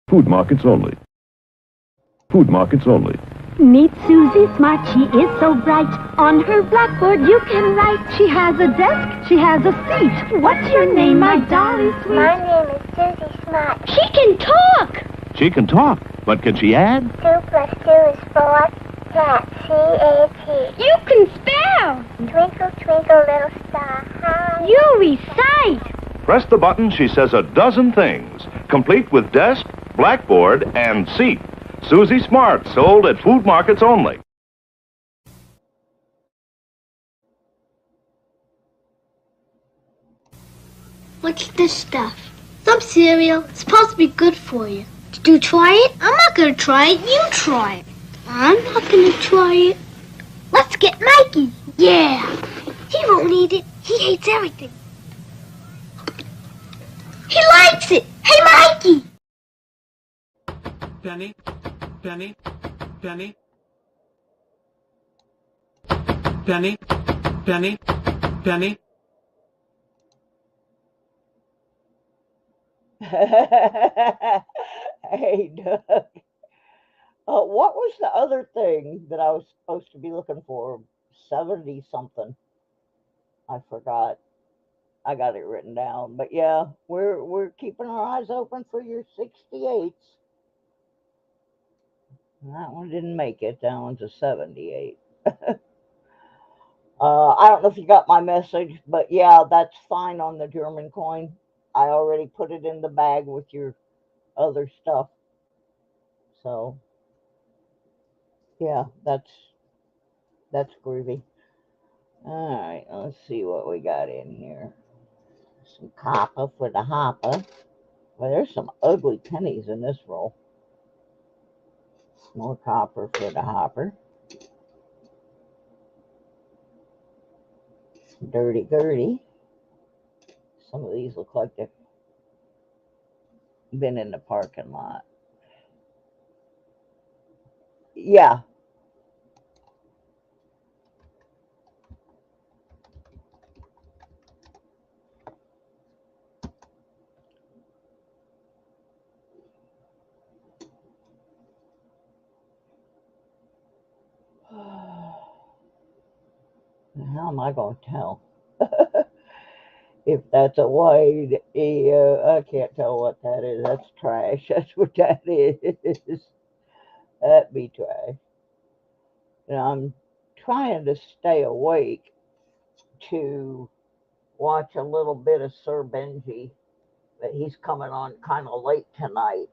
Food markets only. Food markets only. Meet Susie Smart, she is so bright. On her blackboard you can write. She has a desk, she has a seat. What's your name, my dolly sweet? My name is Susie Smart. She can talk! She can talk, but can she add? 2 plus 2 is 4. Cat, C-A-T. You can spell! Twinkle, twinkle, little star, how You recite! Press the button, she says a dozen things, complete with desk, blackboard, and seat. Susie Smart, sold at food markets only. What's this stuff? Some cereal. It's supposed to be good for you. Did you try it? I'm not going to try it. You try it. I'm not going to try it. Let's get Mikey. Yeah. He won't eat it. He hates everything. He likes it. Hey, Mikey. Penny, penny, penny. Penny, penny, penny. Hey, Doug. What was the other thing that I was supposed to be looking for? 70 something. I forgot. I got it written down. But yeah, we're keeping our eyes open for your 68s. That one didn't make it. That one's a 78. I don't know if you got my message, but yeah, that's fine on the German coin. I already put it in the bag with your other stuff. So yeah, that's groovy. All right, let's see what we got in here. Some copper for the hopper. Well, there's some ugly pennies in this roll. More copper for the hopper. Dirty Gertie. Some of these look like they've been in the parking lot. Yeah. How am I going to tell? If that's a wide, I can't tell what that is. That's trash. That's what that is. That'd be trash. And I'm trying to stay awake to watch a little bit of Sir Benji, but he's coming on kind of late tonight.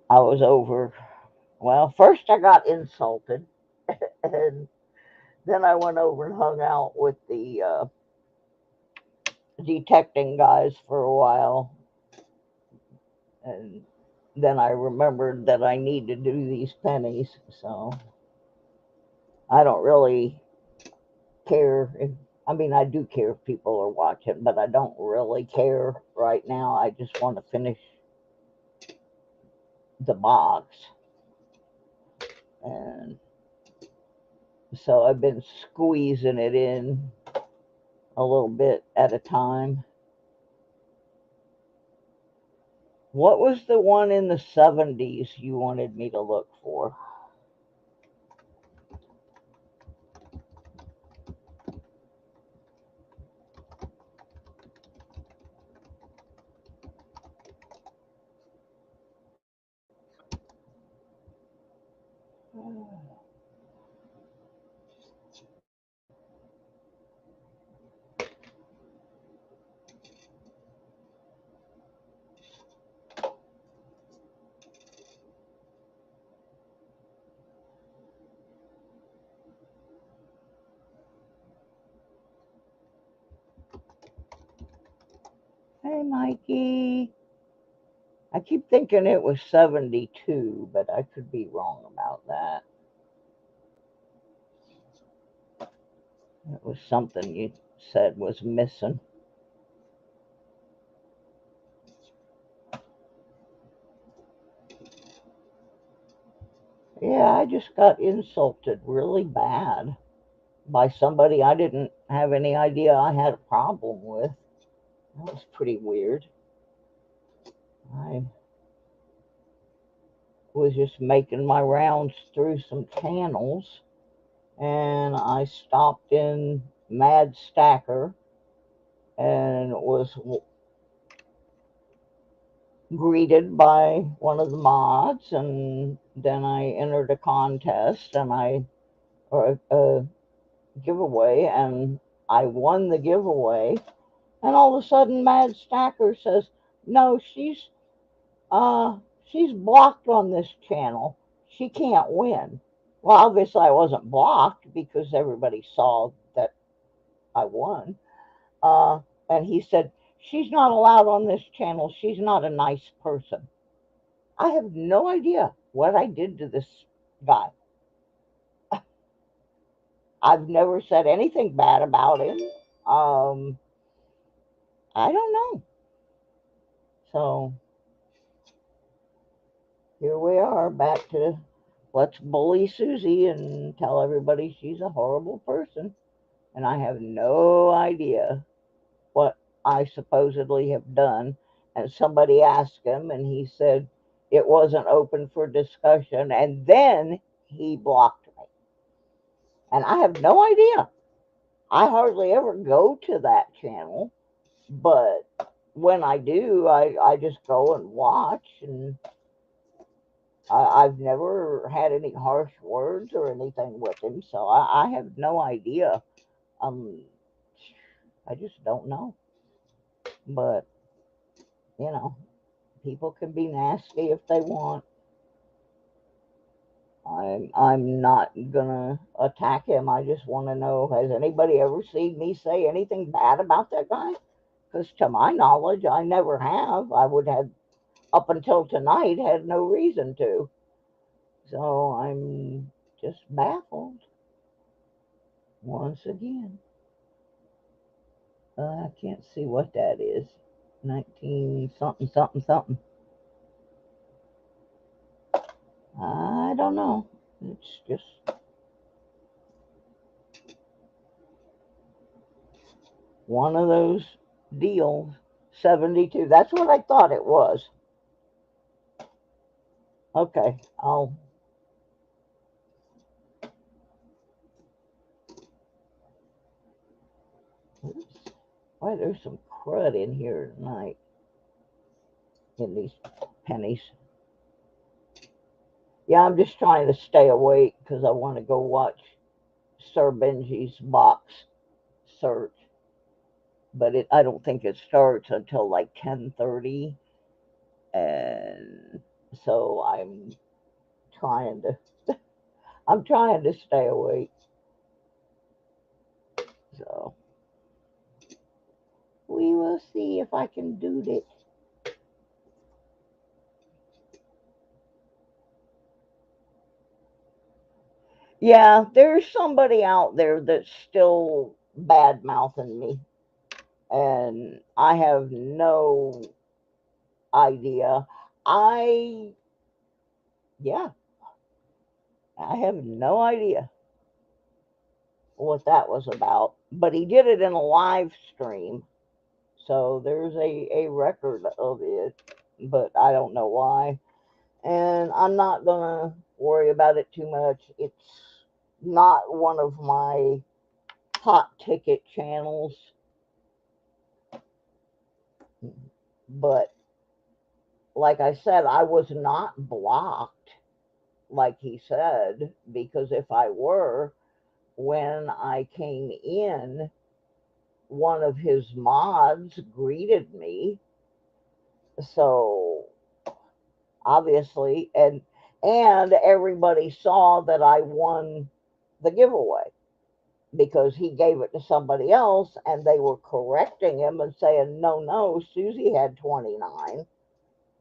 I was over. Well, first I got insulted, and then I went over and hung out with the detecting guys for a while. And then I remembered that I need to do these pennies, so I don't really care if, I mean, I do care if people are watching, but I don't really care right now. I just want to finish the box. And so I've been squeezing it in a little bit at a time. What was the one in the 70s you wanted me to look for? Hey, Mikey. I keep thinking it was 72, but I could be wrong about that. It was something you said was missing. Yeah, I just got insulted really bad by somebody I didn't have any idea I had a problem with. That was pretty weird. I was just making my rounds through some channels, and I stopped in Mad Stacker and was greeted by one of the mods, and then I entered a contest and or a giveaway, and I won the giveaway. And all of a sudden, Mad Stacker says, "No, uh she's blocked on this channel. She can't win." Well, obviously I wasn't blocked because everybody saw that I won. Uh, and he said, "She's not allowed on this channel. She's not a nice person." I have no idea what I did to this guy. I've never said anything bad about him. Um, I don't know. So here we are, back to let's bully Susie and tell everybody she's a horrible person. And I have no idea what I supposedly have done. And somebody asked him, and he said it wasn't open for discussion. And then he blocked me. And I have no idea. I hardly ever go to that channel, but when I do, I just go and watch. And I've never had any harsh words or anything with him, so I have no idea. Um, I just don't know. But, you know, people can be nasty if they want. I'm not gonna attack him. I just want to know, has anybody ever seen me say anything bad about that guy? Because to my knowledge, I never have. I would have, up until tonight, had no reason to. So I'm just baffled once again. I can't see what that is. 19 something something something. I don't know. It's just one of those deals. 72. That's what I thought it was. Okay, I'll. Oops. Why, there's some crud in here tonight in these pennies. Yeah, I'm just trying to stay awake because I want to go watch Sir Benji's box search. But I don't think it starts until like 10:30, and so trying to I'm trying to stay awake. So we will see if I can do this. Yeah, there's somebody out there that's still bad mouthing me, and I have no idea. I Yeah, I have no idea what that was about. But he did it in a live stream, so there's a record of it, but I don't know why. And I'm not gonna worry about it too much. It's not one of my hot ticket channels, but like I said, I was not blocked like he said, because if I were, when I came in, one of his mods greeted me. So obviously, and everybody saw that I won the giveaway because he gave it to somebody else, and they were correcting him and saying, "No, no, Susie had 29."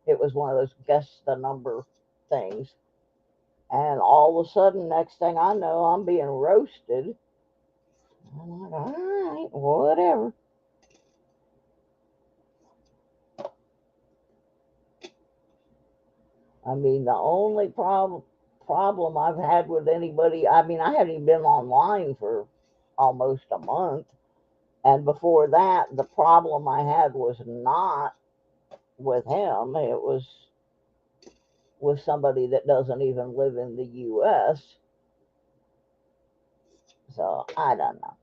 It was one of those guess the number things. And all of a sudden, next thing I know, I'm being roasted. I'm like, all right, whatever. I mean, the only problem I've had with anybody, I mean, I haven't even been online for almost a month. And before that, the problem I had was not with him. It was with somebody that doesn't even live in the U.S. So I don't know.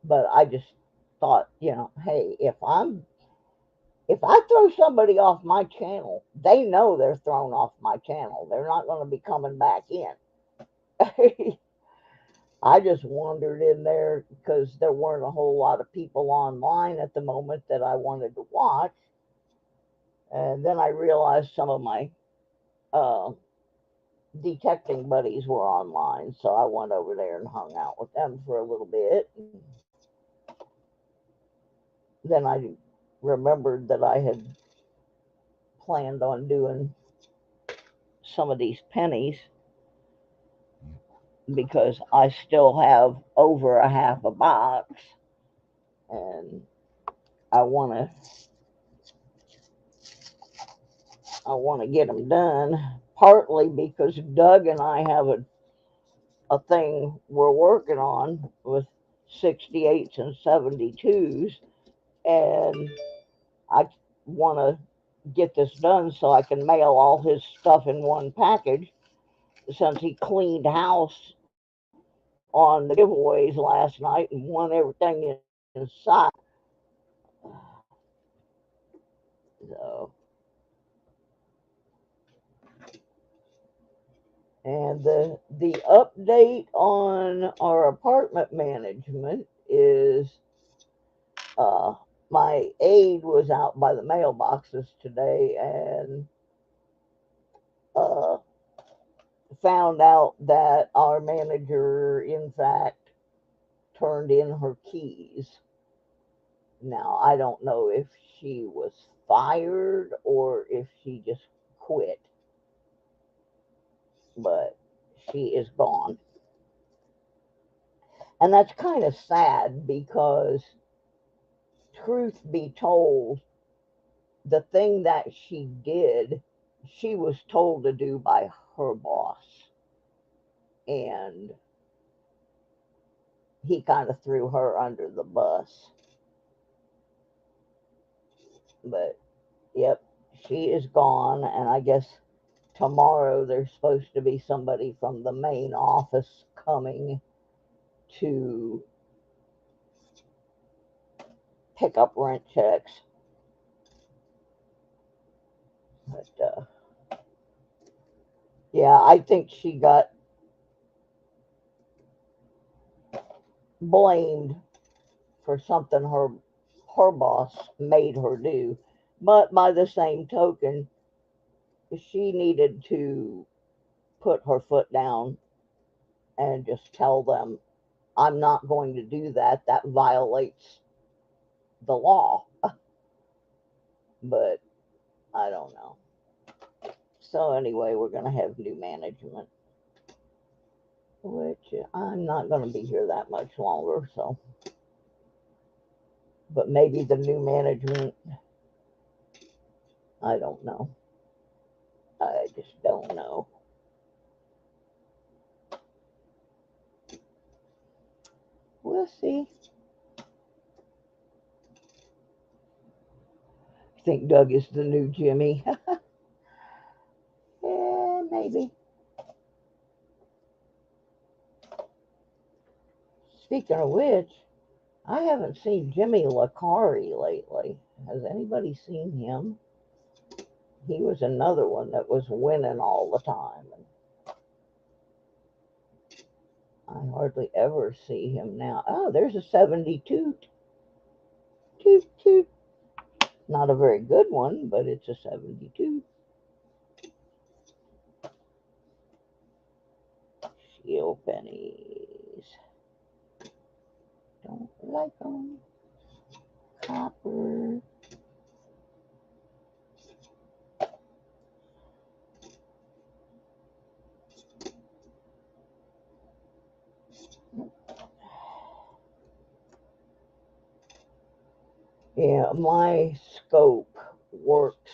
But I just thought, hey, if I throw somebody off my channel, they know they're thrown off my channel. They're not going to be coming back in. I just wandered in there because there weren't a whole lot of people online at the moment that I wanted to watch. And then I realized some of my uh, detecting buddies were online, so I went over there and hung out with them for a little bit. Then I remembered that I had planned on doing some of these pennies because I still have over a half a box, and I want to get them done, partly because Doug and I have a thing we're working on with 68s and 72s, and I want to get this done so I can mail all his stuff in one package, since he cleaned house on the giveaways last night and won everything inside. So, and the update on our apartment management is my aide was out by the mailboxes today and uh, found out that our manager, in fact, turned in her keys. Now, I don't know if she was fired or if she just quit, but she is gone. And that's kind of sad because, truth be told, the thing that she did, she was told to do by her boss. And he kind of threw her under the bus. But, yep, she is gone. And I guess tomorrow there's supposed to be somebody from the main office coming to pick up rent checks. But, yeah, I think she got blamed for something her boss made her do. But by the same token, she needed to put her foot down and just tell them, I'm not going to do that. That violates the law. But I don't know. So anyway, we're going to have new management, which I'm not going to be here that much longer. So, but maybe the new management, I don't know. I just don't know. We'll see. I think Doug is the new Jimmy. Yeah, maybe. Speaking of which, I haven't seen Jimmy Lacari lately. Has anybody seen him? He was another one that was winning all the time. I hardly ever see him now. Oh, there's a 72. Toot, toot. Not a very good one, but it's a 72. Shield pennies. Don't like them. Copper. Yeah, my scope works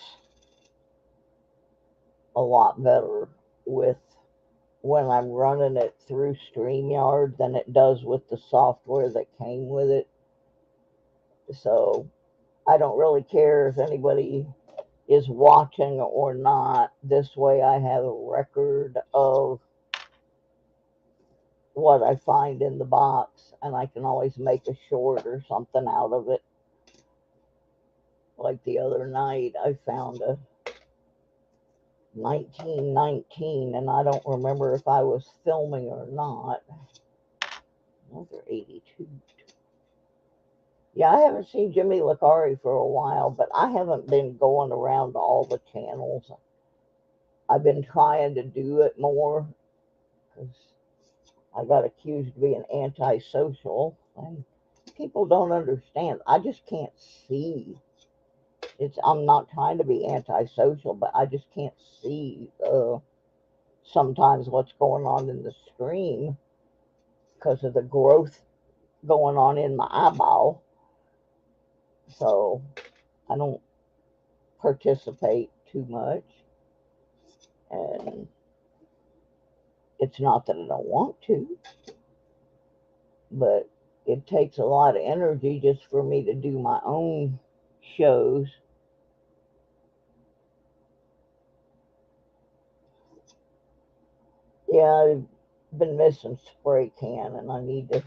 a lot better with when I'm running it through StreamYard than it does with the software that came with it. So I don't really care if anybody is watching or not. This way I have a record of what I find in the box, and I can always make a short or something out of it. Like the other night, I found a 1919, and I don't remember if I was filming or not. Another 82. Yeah, I haven't seen Jimmy Licari for a while, but I haven't been going around to all the channels. I've been trying to do it more because I got accused of being antisocial. And people don't understand. I just can't see. I'm not trying to be antisocial, but I just can't see sometimes what's going on in the screen because of the growth going on in my eyeball. So I don't participate too much. And it's not that I don't want to, but it takes a lot of energy just for me to do my own shows. Yeah, I've been missing spray can, and I need to.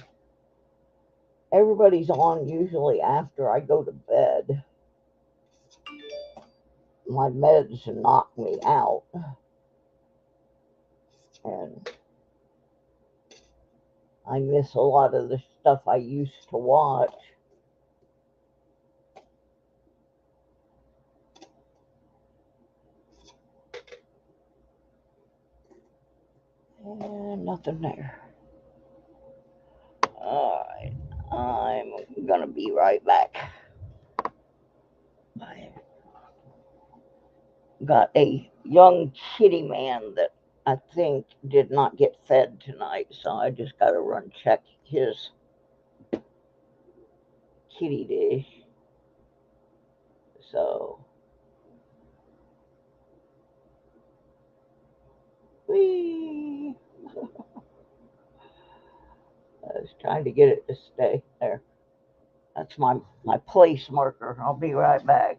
Everybody's on usually after I go to bed. My meds knock me out, and I miss a lot of the stuff I used to watch. And nothing there. Alright, I'm gonna be right back. I got a young kitty man that I think did not get fed tonight, so I just gotta run check his kitty dish. So, whee! I was trying to get it to stay there. That's my place marker. I'll be right back.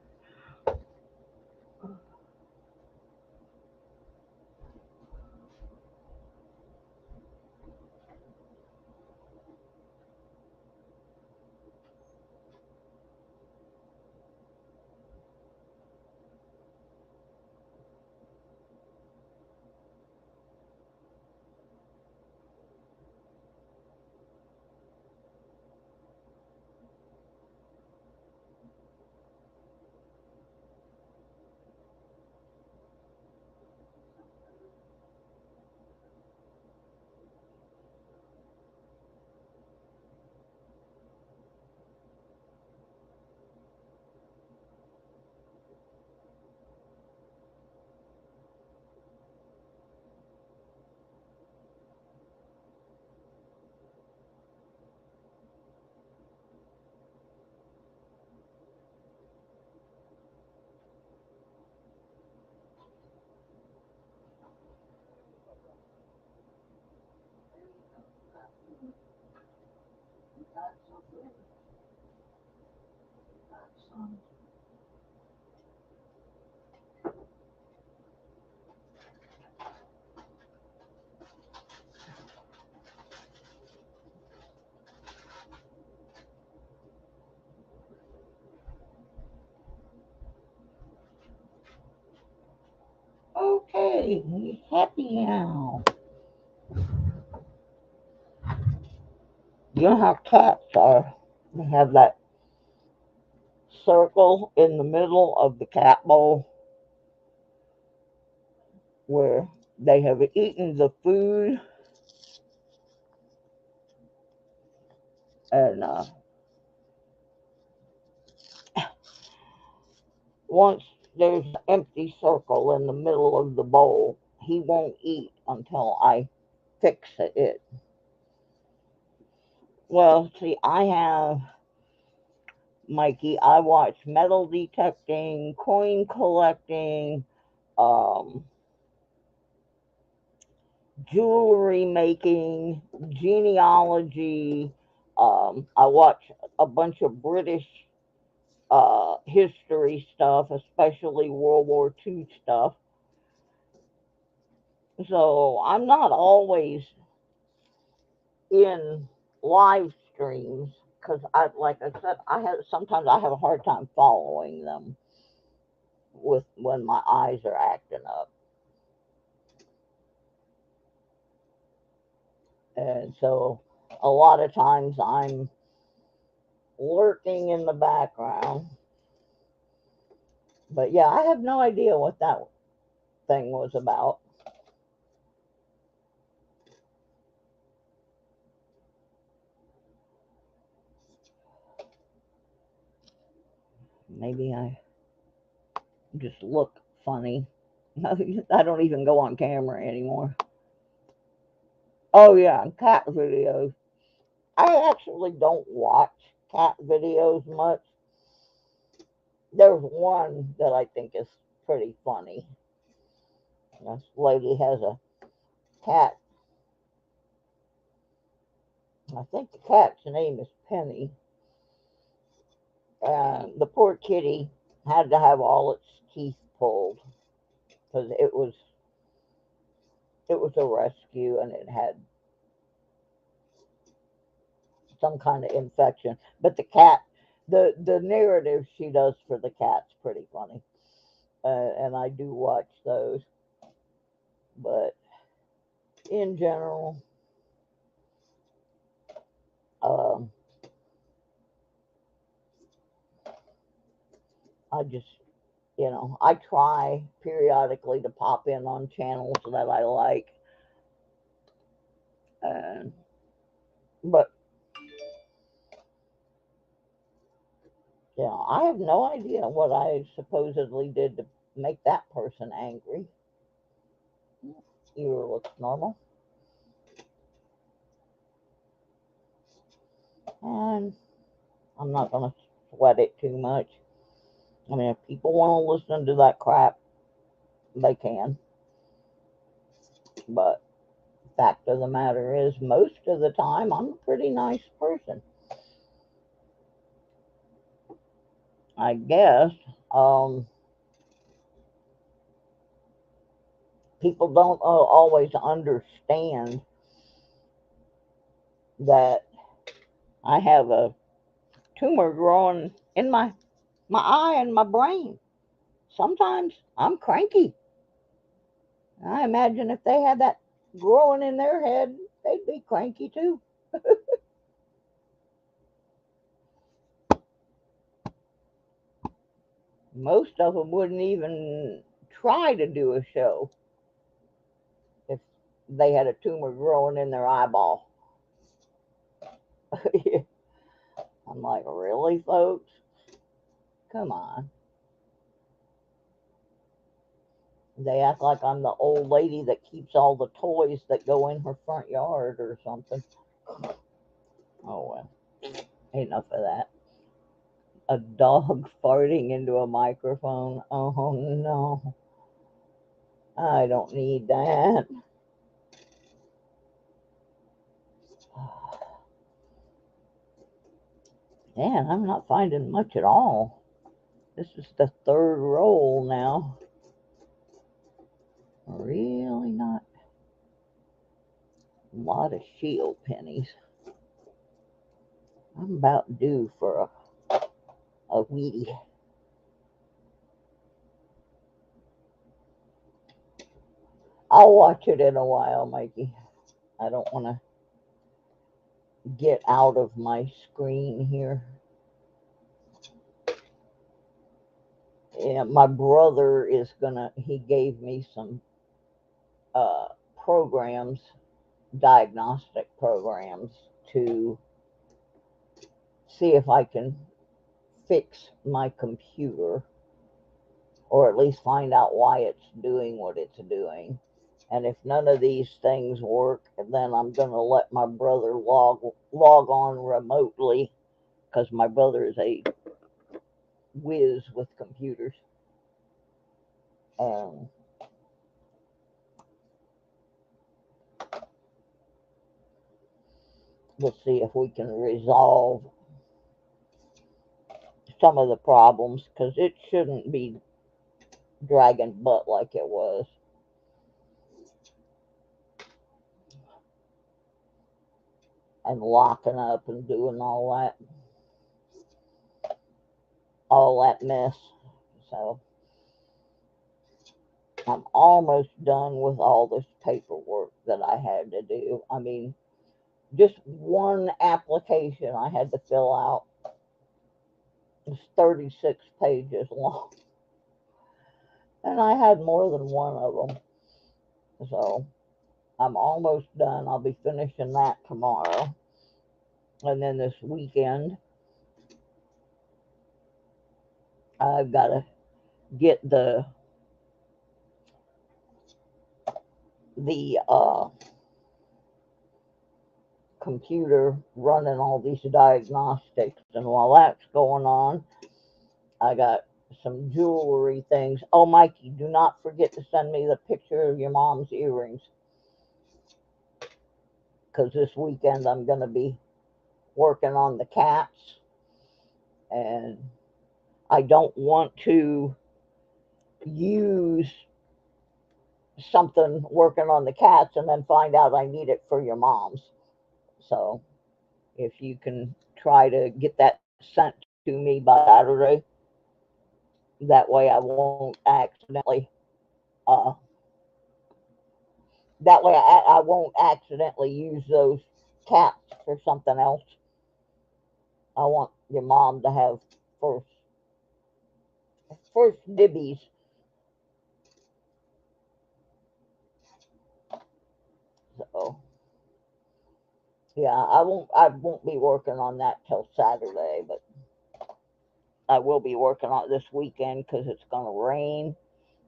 Okay, he's happy now. You know how cats are. They have that circle in the middle of the cat bowl where they have eaten the food, and once there's an empty circle in the middle of the bowl, he won't eat until I fix it. Well, see, I have Mikey. I watch metal detecting, coin collecting, um, jewelry making, genealogy. I watch a bunch of British history stuff, especially World War II stuff. So I'm not always in live streams because like I said, sometimes I have a hard time following them with when my eyes are acting up, and so a lot of times I'm lurking in the background. But yeah, I have no idea what that thing was about. Maybe I just look funny. I don't even go on camera anymore. Oh yeah, cat videos. I actually don't watch cat videos much. There's one that I think is pretty funny. This lady has a cat. I think the cat's name is Penny. And the poor kitty had to have all its teeth pulled because it was a rescue and it had some kind of infection. But the cat, the narrative she does for the cat's pretty funny, and I do watch those. But in general, um, I just I try periodically to pop in on channels that I like, and but I have no idea what I supposedly did to make that person angry. Ear looks normal, and I'm not gonna sweat it too much. I mean, if people want to listen to that crap, they can. But fact of the matter is, most of the time, I'm a pretty nice person. I guess people don't always understand that I have a tumor growing in my eye and my brain. Sometimes I'm cranky. I imagine if they had that growing in their head, they'd be cranky too. Most of them wouldn't even try to do a show if they had a tumor growing in their eyeball. I'm like, really, folks? Come on. They act like I'm the old lady that keeps all the toys that go in her front yard or something. Oh, well. Enough of that. A dog farting into a microphone. Oh, no. I don't need that. Man, I'm not finding much at all. This is the third roll now. Really not. A lot of shield pennies. I'm about due for a Wheatie. I'll watch it in a while, Mikey. I don't want to get out of my screen here. Yeah, my brother he gave me some uh, programs, diagnostic programs, to see if I can fix my computer, or at least find out why it's doing what it's doing. And if none of these things work, then I'm going to let my brother log on remotely, because my brother is a whiz with computers. Um, we'll see if we can resolve some of the problems because it shouldn't be dragging butt like it was. And locking up and doing all that mess. So I'm almost done with all this paperwork that I had to do. I mean, just one application I had to fill out was 36 pages long. And I had more than one of them. So I'm almost done. I'll be finishing that tomorrow. And then this weekend, I've got to get the computer running all these diagnostics. And while that's going on, I got some jewelry things. Oh, Mikey, do not forget to send me the picture of your mom's earrings. Because this weekend I'm going to be working on the cats. And I don't want to use something working on the cats and then find out I need it for your mom's. So if you can try to get that sent to me by Saturday, that way uh, I won't accidentally use those cats for something else. I want your mom to have first first dibbies. So yeah, I won't be working on that till Saturday, but I will be working on it this weekend because it's gonna rain.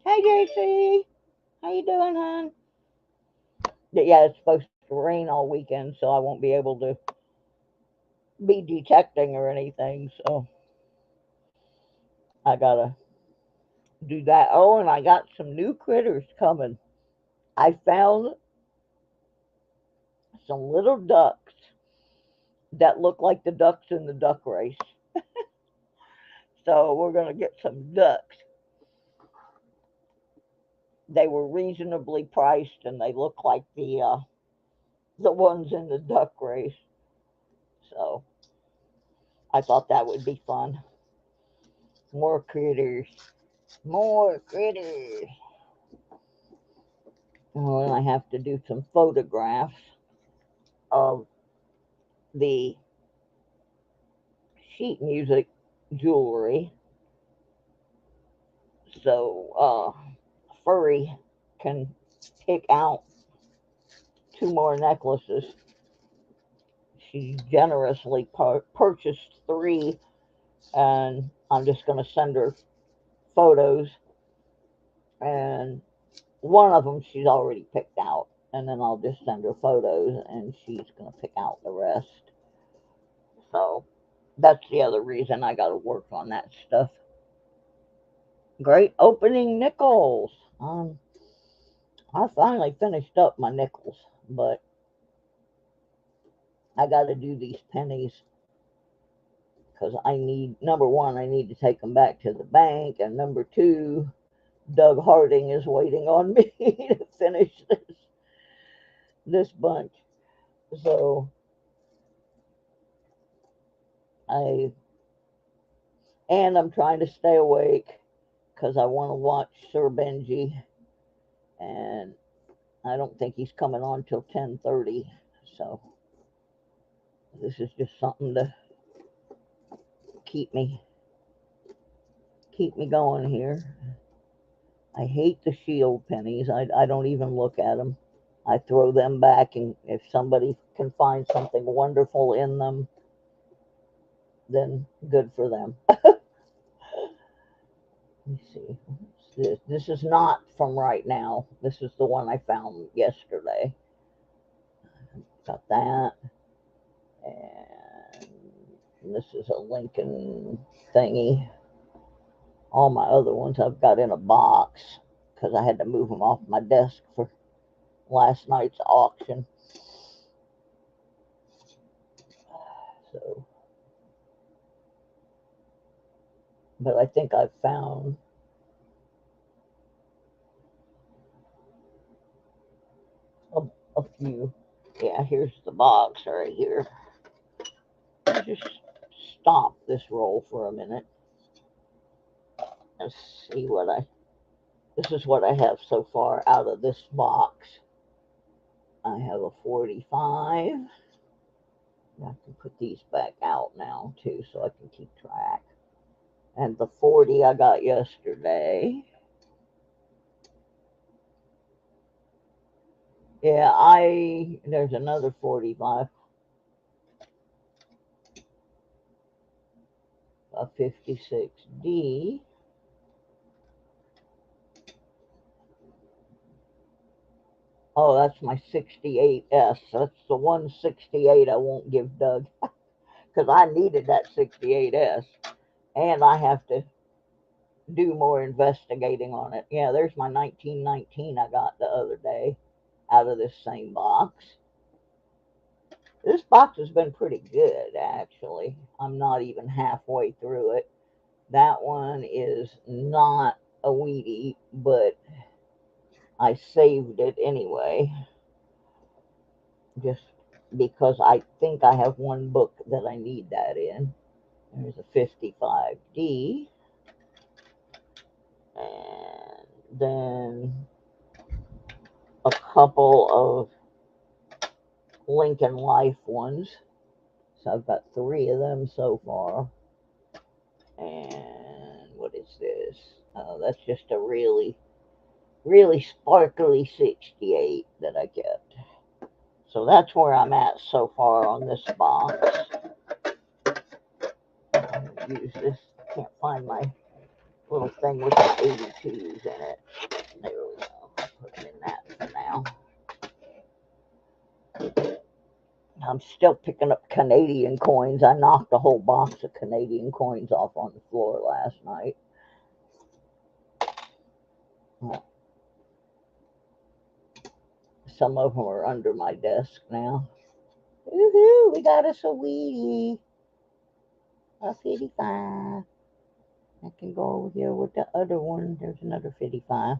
Hey JC, how you doing, hon? Yeah, it's supposed to rain all weekend, so I won't be able to be detecting or anything. So I gotta do that. Oh, and I got some new critters coming. I found some little ducks that look like the ducks in the duck race. So we're gonna get some ducks. They were reasonably priced, and they look like the ones in the duck race. So I thought that would be fun. More critters. More critters. Oh, and I have to do some photographs of the sheet music jewelry so Furry can pick out two more necklaces. She generously purchased three, and I'm just going to send her photos. And one of them she's already picked out, and then I'll just send her photos, and she's going to pick out the rest. So that's the other reason I got to work on that stuff. Great opening nickels. I finally finished up my nickels, but I got to do these pennies because number one, I need to take them back to the bank, and number two, Doug Harding is waiting on me to finish this bunch. So I'm trying to stay awake because I want to watch Sir Benji, and I don't think he's coming on till 10:30. So this is just something to keep me going here. I hate the shield pennies. I don't even look at them. I throw them back, and if somebody can find something wonderful in them, then good for them. Let me see. This is not from right now. This is the one I found yesterday. Got that. And this is a Lincoln thingy. All my other ones I've got in a box because I had to move them off my desk for last night's auction. So but I think I've found a, a few. Yeah, here's the box right here. I'll just stop this roll for a minute and see what this is what I have so far out of this box. I have a 45. I can put these back out now too so I can keep track. And the 40 I got yesterday. Yeah, there's another 45. A 56D. Oh, that's my 68S. That's the 168 I won't give Doug because I needed that 68S. And I have to do more investigating on it. Yeah, there's my 1919 I got the other day out of this same box. This box has been pretty good, actually. I'm not even halfway through it. That one is not a Wheatie, but I saved it anyway, just because I think I have one book that I need that in. There's a 55D, and then a couple of Lincoln Life ones. So I've got 3 of them so far. And what is this? Oh, that's just a really, really sparkly 68 that I kept. So that's where I'm at so far on this box. Use this. Can't find my little thing with my 82s in it. There we go. I'll put it in that for now. I'm still picking up Canadian coins. I knocked a whole box of Canadian coins off on the floor last night. Some of them are under my desk now. Woohoo! We got us a Wheatie. A 55. I can go over here with the other one. There's another 55.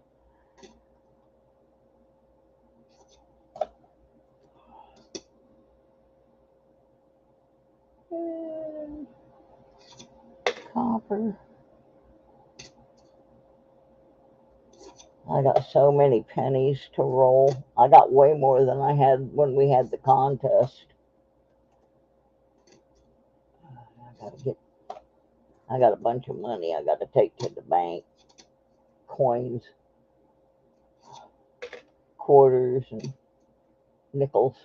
Copper. I got so many pennies to roll. I got way more than I had when we had the contest. I got a bunch of money I got to take to the bank. Coins, quarters, and nickels.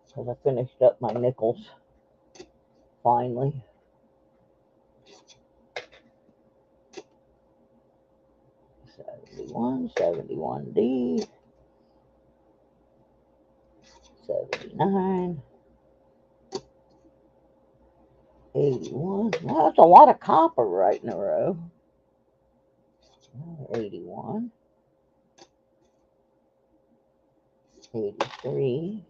Because I finished up my nickels finally. 71, 71D, 79, 81. Well, that's a lot of copper right in a row. 81, 83.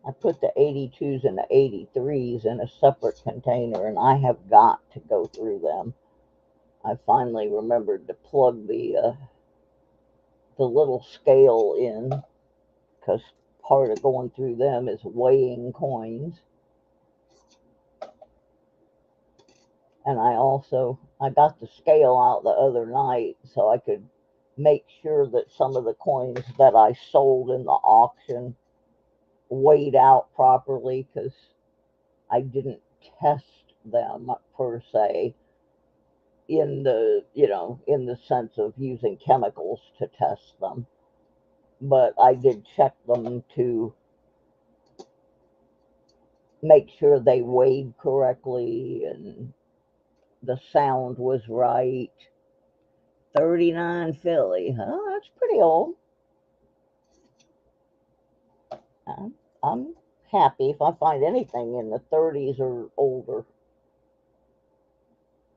I put the 82s and the 83s in a separate container, and I have got to go through them. I finally remembered to plug the little scale in, because part of going through them is weighing coins. And I got the scale out the other night so I could make sure that some of the coins that I sold in the auction weighed out properly, because I didn't test them per se in the sense of using chemicals to test them, but I did check them to make sure they weighed correctly and the sound was right. 39 Philly. Huh? That's pretty old. I'm happy if I find anything in the 30s or older.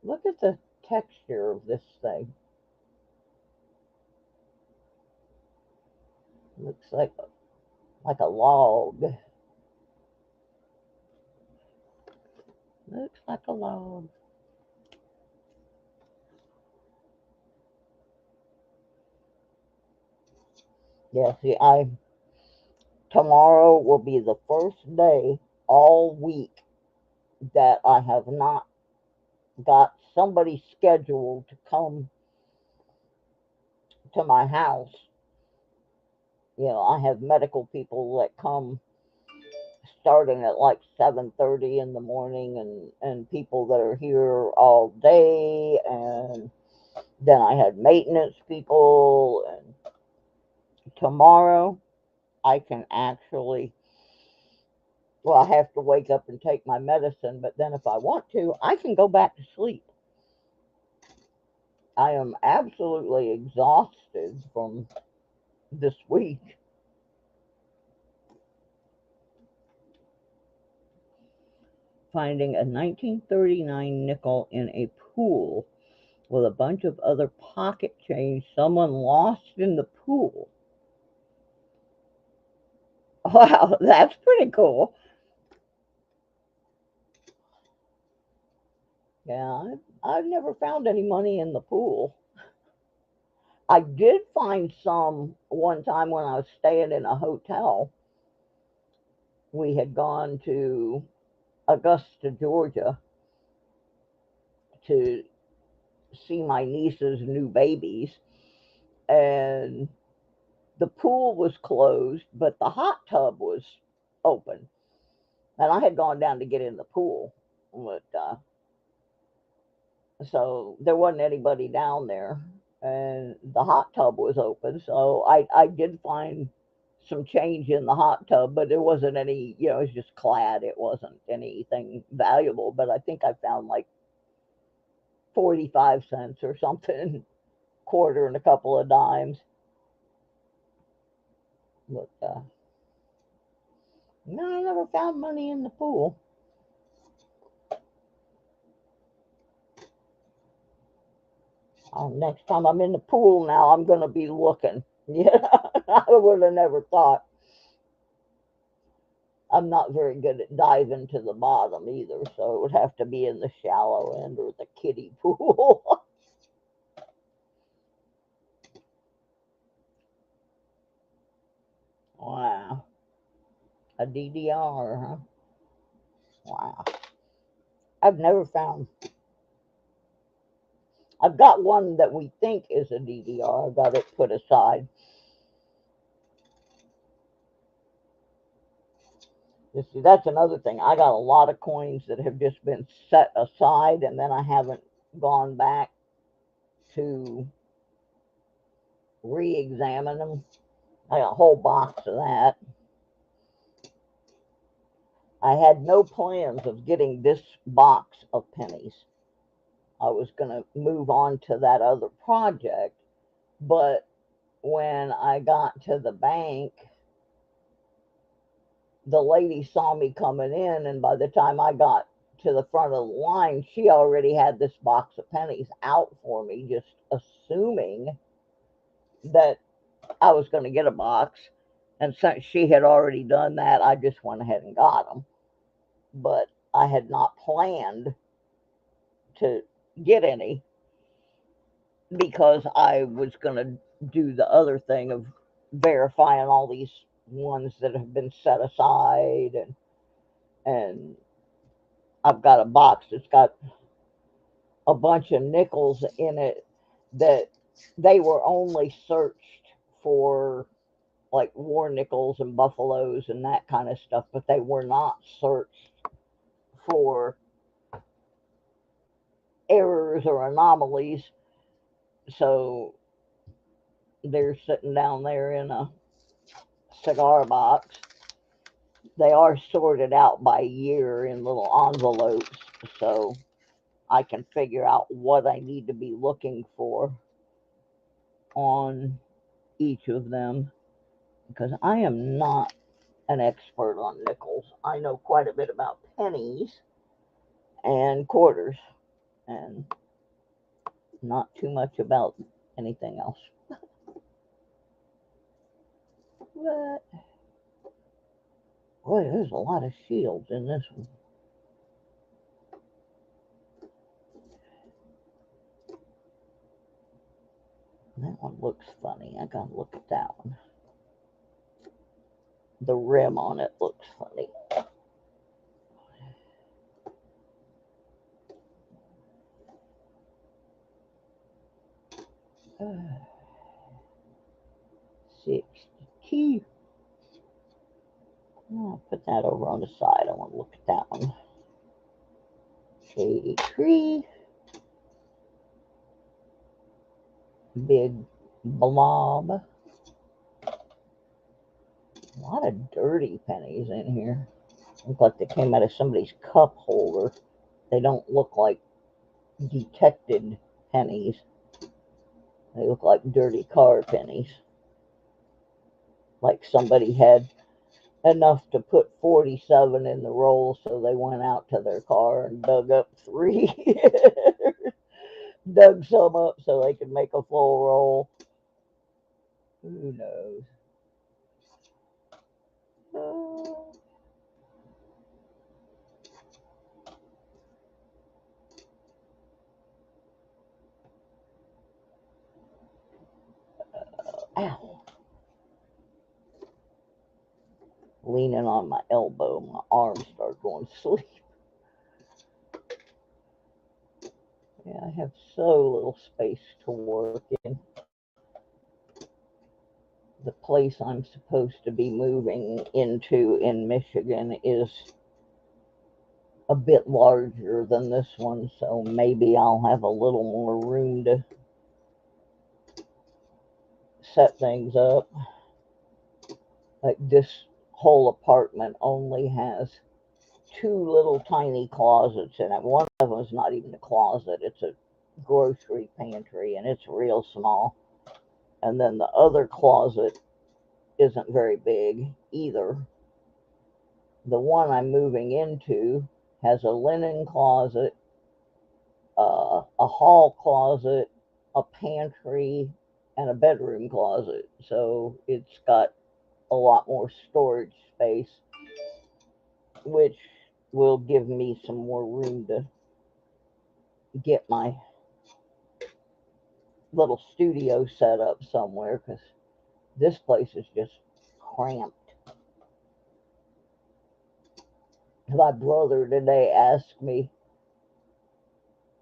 Look at the texture of this thing. Looks like a log. Looks like a log. Yeah, see, tomorrow will be the first day all week that I have not got somebody scheduled to come to my house. You know, I have medical people that come starting at like 7:30 in the morning, and people that are here all day, and then I had maintenance people. And tomorrow I can actually, well, I have to wake up and take my medicine, but then if I want to, I can go back to sleep. I am absolutely exhausted from this week. Finding a 1939 nickel in a pool with a bunch of other pocket change someone lost in the pool. Wow, that's pretty cool. Yeah, I've never found any money in the pool. I did find some one time when I was staying in a hotel. We had gone to Augusta, Georgia to see my niece's new babies, and the pool was closed, but the hot tub was open. And I had gone down to get in the pool, but so there wasn't anybody down there, and the hot tub was open. So I did find some change in the hot tub, but there wasn't any. You know, it was just clad. It wasn't anything valuable. But I think I found like 45 cents or something, quarter and a couple of dimes. But no, I never found money in the pool. Next time I'm in the pool now, I'm going to be looking. Yeah, I would have never thought. I'm not very good at diving to the bottom either, so it would have to be in the shallow end or the kiddie pool. Wow. A DDR, huh? Wow. I've never found. I've got one that we think is a DDR. I got it put aside. You see, that's another thing. I got a lot of coins that have just been set aside, and then I haven't gone back to re-examine them. I got a whole box of that. I had no plans of getting this box of pennies. I was going to move on to that other project, but when I got to the bank, the lady saw me coming in, and by the time I got to the front of the line, she already had this box of pennies out for me, just assuming that I was going to get a box. And since she had already done that, I just went ahead and got them. But I had not planned to get any because I was going to do the other thing of verifying all these ones that have been set aside, and I've got a box that's got a bunch of nickels in it that they were only searched for like war nickels and buffaloes and that kind of stuff, but they were not searched for errors or anomalies. So they're sitting down there in a cigar box. They are sorted out by year in little envelopes, so I can figure out what I need to be looking for on each of them because I am not an expert on nickels. I know quite a bit about pennies and quarters and not too much about anything else. But boy, there's a lot of shields in this one. That one looks funny. I gotta look at that one. The rim on it looks funny. Uh, 62. I'll put that over on the side. I want to look at that one. 83. Big blob. A lot of dirty pennies in here. Look like they came out of somebody's cup holder. They don't look like detected pennies. They look like dirty car pennies. Like somebody had enough to put 47 in the roll, so they went out to their car and dug up 3. Dug some up so they could make a full roll. Who knows? Uh, Ow. Leaning on my elbow, my arms start going to sleep. Yeah, I have so little space to work in. The place I'm supposed to be moving into in Michigan is a bit larger than this one, so maybe I'll have a little more room to set things up. Like this whole apartment only has 2 little tiny closets in it. One of them is not even a closet, it's a grocery pantry, and it's real small. And then the other closet isn't very big either. The one I'm moving into has a linen closet, a hall closet, a pantry, and a bedroom closet. So it's got a lot more storage space, which will give me some more room to get my little studio set up somewhere, because this place is just cramped. My brother today asked me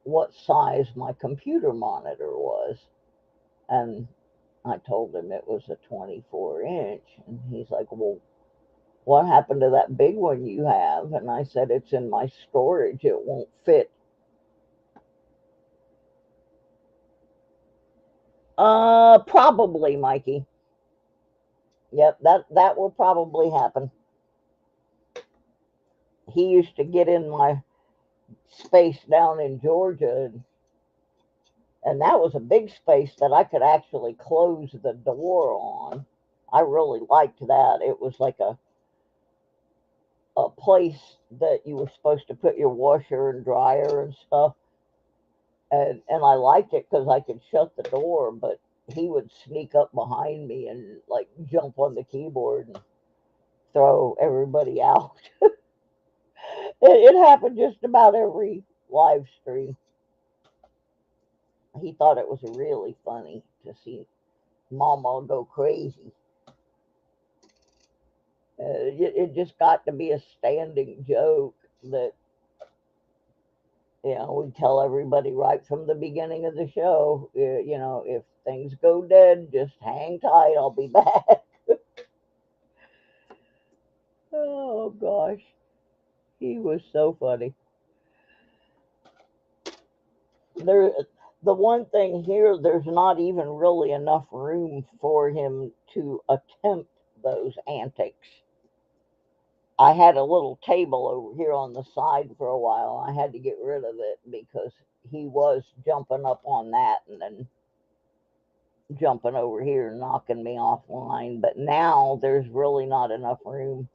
what size my computer monitor was, and I told him it was a 24-inch, and he's like, well, what happened to that big one you have? And I said, it's in my storage, it won't fit. Probably, Mikey. Yep, that will probably happen. He used to get in my space down in Georgia, and that was a big space that I could actually close the door on. I really liked that. It was like a place that you were supposed to put your washer and dryer and stuff. And I liked it because I could shut the door, but he would sneak up behind me and like jump on the keyboard and throw everybody out. It happened just about every live stream. He thought it was really funny to see Mama go crazy. It just got to be a standing joke that, we tell everybody right from the beginning of the show, if things go dead, just hang tight, I'll be back. Oh gosh, he was so funny. There, the one thing here, there's not even really enough room for him to attempt those antics. I had a little table over here on the side for a while. I had to get rid of it because he was jumping up on that and then jumping over here and knocking me offline. But now there's really not enough room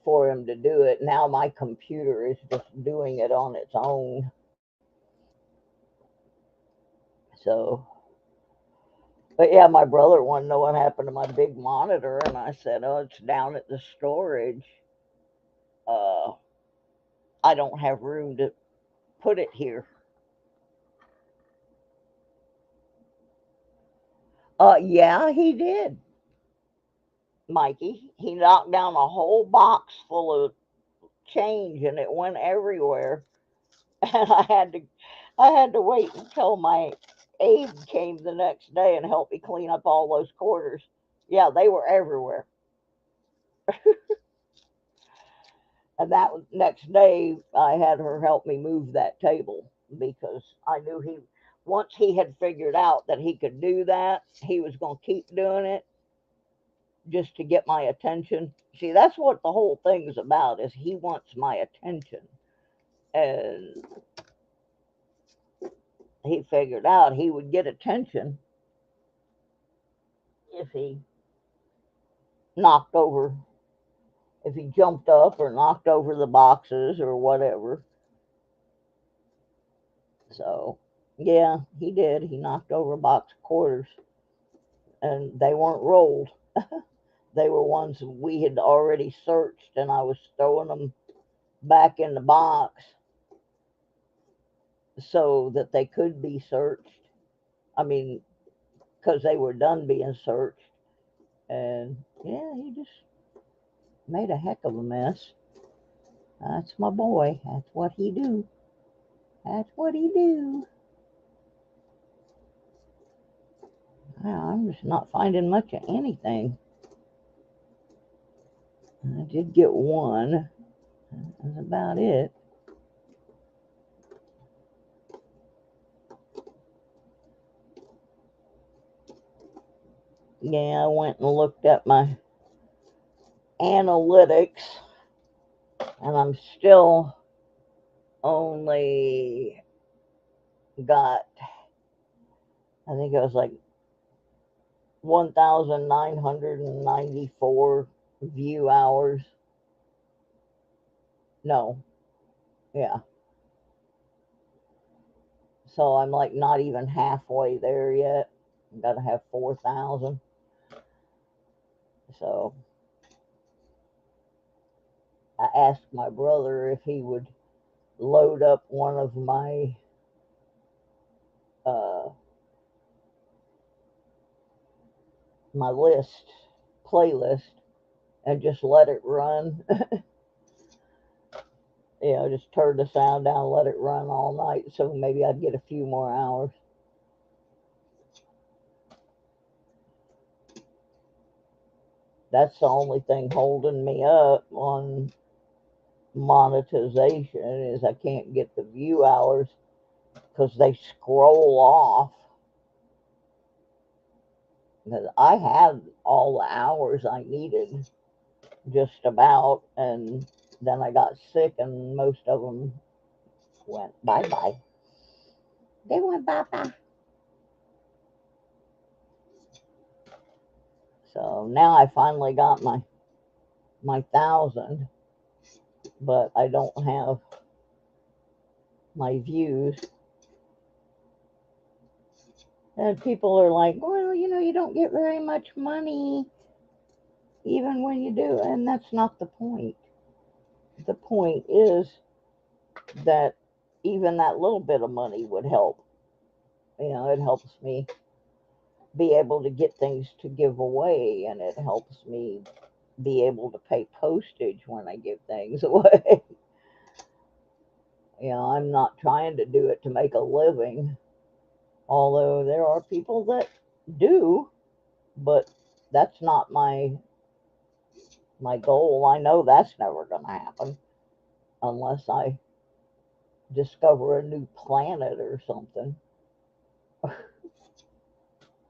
for him to do it. Now my computer is just doing it on its own. So, but yeah, my brother wanted to know what happened to my big monitor, and I said, oh, it's down at the storage. Uh, I don't have room to put it here. Yeah, he did. Mikey. He knocked down a whole box full of change and it went everywhere. And I had to wait until my aide came the next day and helped me clean up all those quarters. Yeah, they were everywhere. And that next day, I had her help me move that table because I knew once he had figured out that he could do that, he was going to keep doing it just to get my attention. See, that's what the whole thing is about, is he wants my attention. And he figured out he would get attention if he knocked over, if he jumped up or knocked over the boxes or whatever. So, yeah, he did. He knocked over a box of quarters, and they weren't rolled. They were ones we had already searched, and I was throwing them back in the box so that they could be searched. I mean, because they were done being searched. And yeah, he just made a heck of a mess. That's my boy. That's what he do. That's what he do. I'm just not finding much of anything. I did get one. That's about it. Yeah, I went and looked at my analytics, and I'm still only got, I think it was like 1,994 view hours. No, yeah. So I'm like not even halfway there yet. Got to have 4,000. So I asked my brother if he would load up one of uh, my playlist, and just let it run. Just turn the sound down, let it run all night, so maybe I'd get a few more hours. That's the only thing holding me up on monetization, is I can't get the view hours because they scroll off. Because I had all the hours I needed, just about, and then I got sick and most of them went bye-bye. They went bye-bye. So now I finally got my 1,000, but I don't have my views. And people are like, well, you don't get very much money even when you do. And that's not the point. The point is that even that little bit of money would help. It helps me be able to get things to give away, and it helps me be able to pay postage when I give things away. I'm not trying to do it to make a living, although there are people that do, but that's not my goal. I know that's never going to happen unless I discover a new planet or something.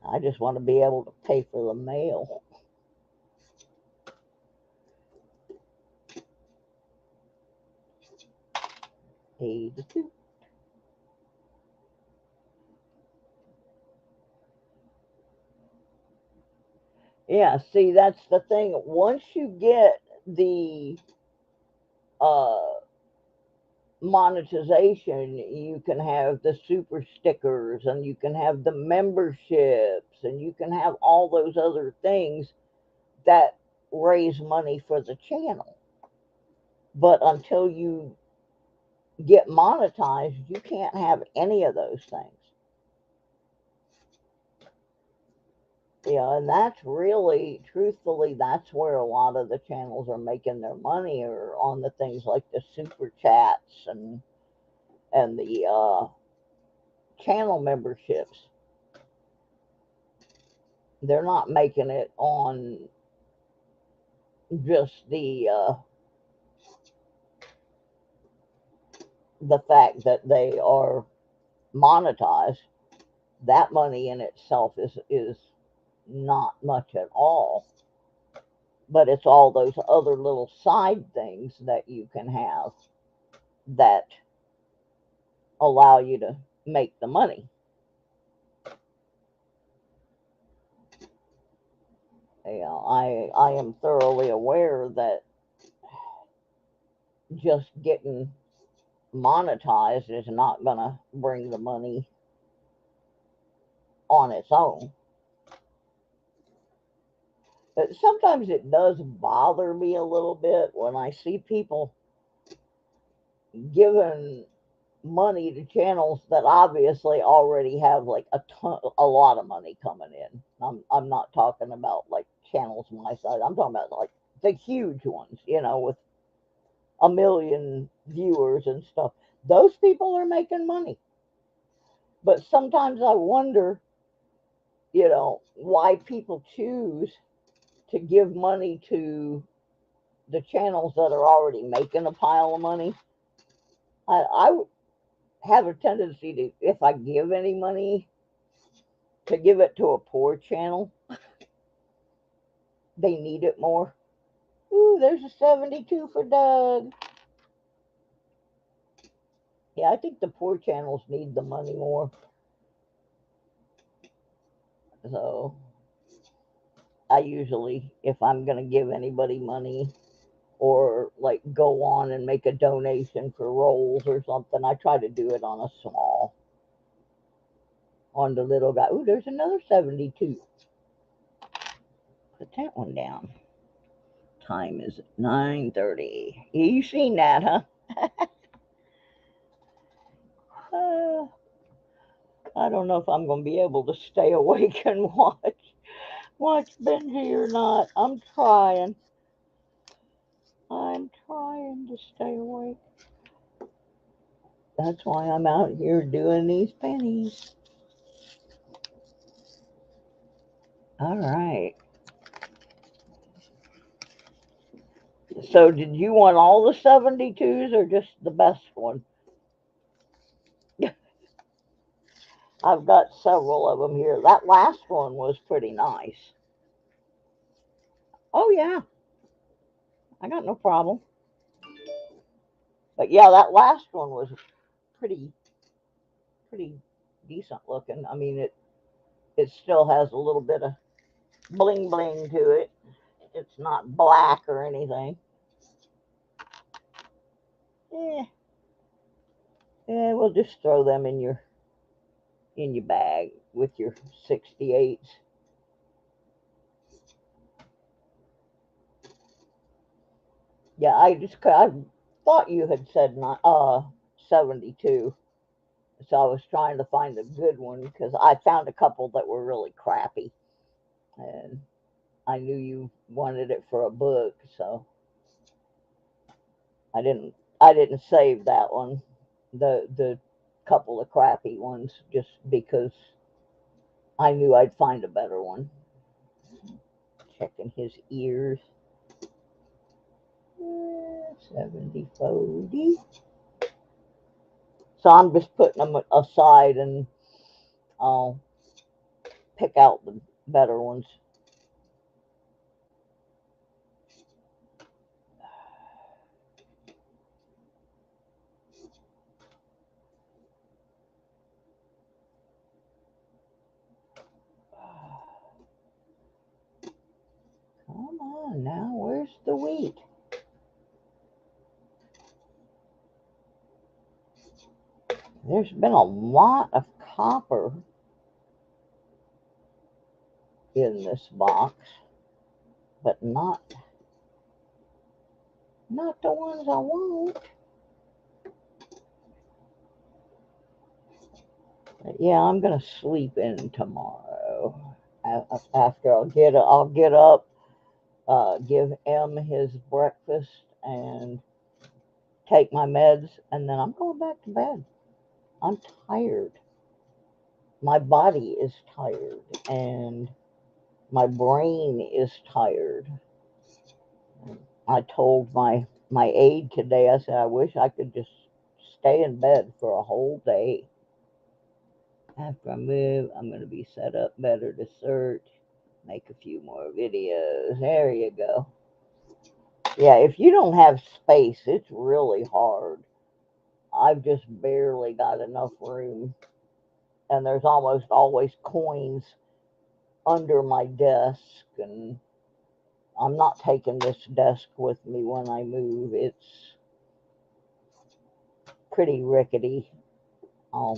I just want to be able to pay for the mail. Yeah, see, that's the thing. Once you get the uh, monetization, you can have the super stickers, and you can have the memberships, and you can have all those other things that raise money for the channel. But until you get monetized, you can't have any of those things. Yeah, and that's really, truthfully, that's where a lot of the channels are making their money, or on the things like the super chats and the channel memberships. They're not making it on just the fact that they are monetized. That money in itself is not much at all, but it's all those other little side things that you can have that allow you to make the money. I am thoroughly aware that just getting monetized is not going to bring the money on its own. But sometimes it does bother me a little bit when I see people giving money to channels that obviously already have like a lot of money coming in. I'm not talking about like channels my size. I'm talking about like the huge ones, with a million viewers and stuff. Those people are making money. But sometimes I wonder, why people choose to give money to the channels that are already making a pile of money. I have a tendency to, if I give any money, to give it to a poor channel. They need it more. Ooh, there's a 72 for Doug. Yeah, I think the poor channels need the money more. So I usually, if I'm going to give anybody money or like go on and make a donation for rolls or something, I try to do it on the little guy. Ooh, there's another 72. Put that one down. Time is 9:30. You seen that, huh? Uh, I don't know if I'm going to be able to stay awake and watch Benji or not. I'm trying. I'm trying to stay awake. That's why I'm out here doing these pennies. All right. So did you want all the 72s or just the best one? I've got several of them here. That last one was pretty nice. Oh yeah, I got no problem. But yeah, that last one was pretty pretty decent looking. I mean, it still has a little bit of bling bling to it. It's not black or anything. Eh, we'll just throw them in your bag with your 68s. Yeah, I thought you had said not 72, so I was trying to find a good one because I found a couple that were really crappy, and I knew you wanted it for a book, so I didn't save that one, the couple of crappy ones, just because I knew I'd find a better one. Checking his ears. 70 40. So I'm just putting them aside and I'll pick out the better ones. Come on now, where's the wheat? There's been a lot of copper in this box, but not the ones I want. But yeah, I'm gonna sleep in tomorrow. After I'll get up, give M his breakfast, and take my meds, and then I'm going back to bed. I'm tired. My body is tired, and my brain is tired. I told my aide today, I said, I wish I could just stay in bed for a whole day. After I move, I'm going to be set up better to search, make a few more videos. There you go. Yeah, if you don't have space, it's really hard. I've just barely got enough room, and there's almost always coins under my desk, and I'm not taking this desk with me when I move. It's pretty rickety. Um,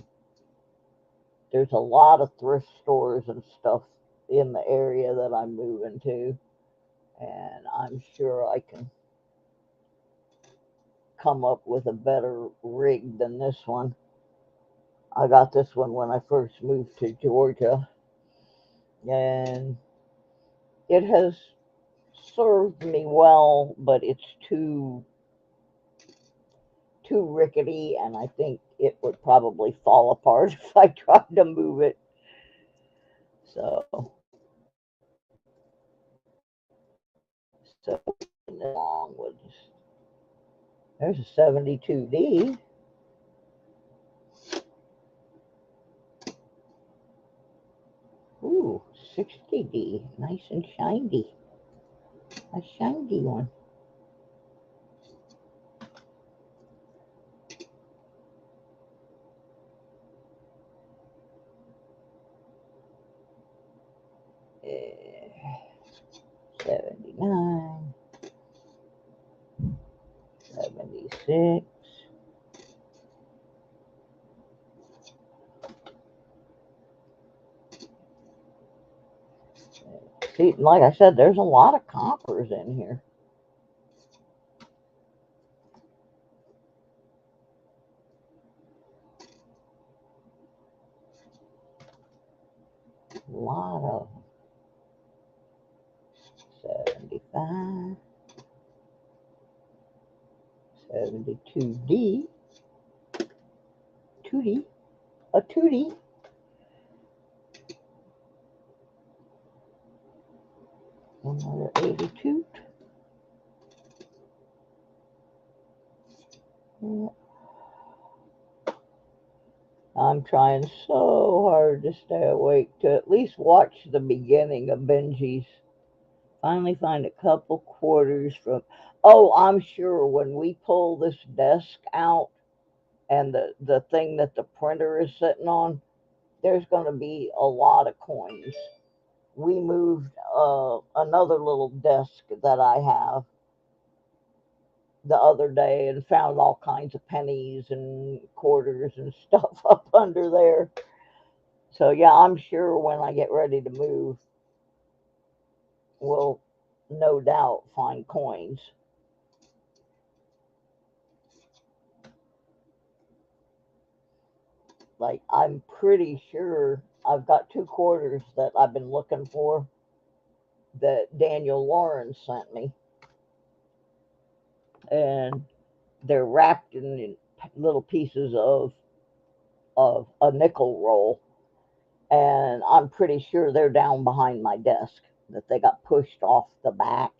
there's a lot of thrift stores and stuff in the area that I'm moving to, and I'm sure I can come up with a better rig than this one. I got this one when I first moved to Georgia, and it has served me well, but it's too rickety, and I think it would probably fall apart if I tried to move it. So, so along with there's a 72D. Ooh, 60D, nice and shiny. A shiny one. Uh, 79, 76. See, like I said, there's a lot of coppers in here. A lot of 75, 72D, 2D, a 2D, another 82. Yeah. I'm trying so hard to stay awake to at least watch the beginning of Benji's. Finally find a couple quarters from. Oh, I'm sure when we pull this desk out and the thing that the printer is sitting on, there's going to be a lot of coins. We moved another little desk that I have the other day and found all kinds of pennies and quarters and stuff up under there. So yeah, I'm sure when I get ready to move, we'll no doubt find coins. Like I'm pretty sure I've got two quarters that I've been looking for that Daniel Lawrence sent me, and they're wrapped in little pieces of a nickel roll, and I'm pretty sure they're down behind my desk that they got pushed off the back,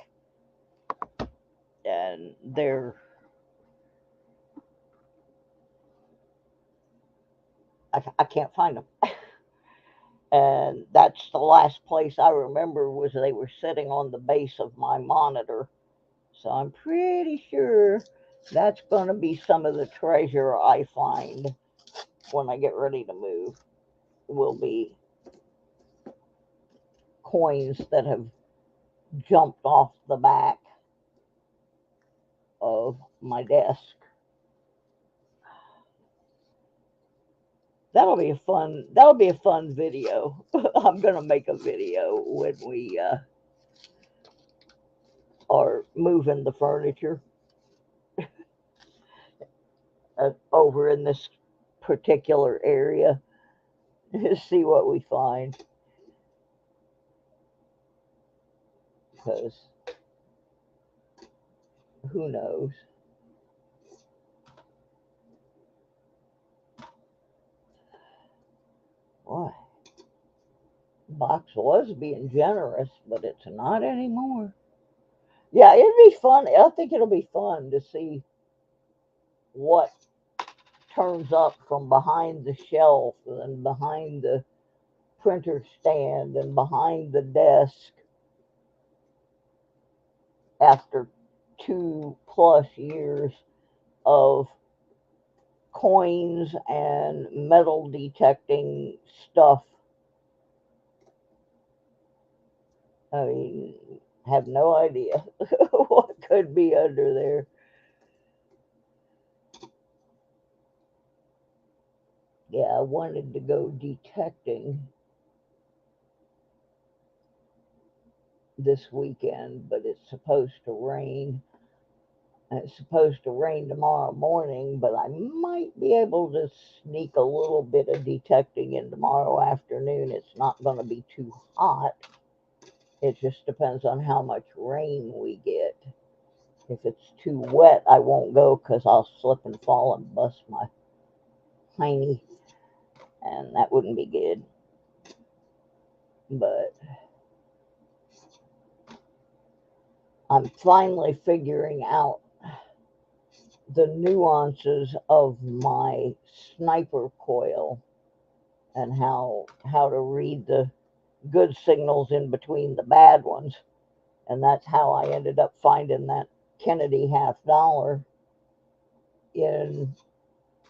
and I can't find them. And that's the last place I remember was they were sitting on the base of my monitor. So I'm pretty sure that's going to be some of the treasure I find when I get ready to move. Will be coins that have jumped off the back of my desk. That'll be a fun video. I'm going to make a video when we are moving the furniture over in this particular area. See what we find. because who knows? Boy, box was being generous, but it's not anymore. Yeah, it'd be fun. I think it'll be fun to see what turns up from behind the shelf and behind the printer stand and behind the desk after 2+ years of coins and metal detecting stuff. I mean, have no idea what could be under there. Yeah, I wanted to go detecting this weekend, but it's supposed to rain. And it's supposed to rain tomorrow morning, but I might be able to sneak a little bit of detecting in tomorrow afternoon. It's not going to be too hot. It just depends on how much rain we get. If it's too wet, I won't go because I'll slip and fall and bust my hiney, and that wouldn't be good. But I'm finally figuring out the nuances of my sniper coil and how to read the good signals in between the bad ones. And that's how I ended up finding that Kennedy $50 in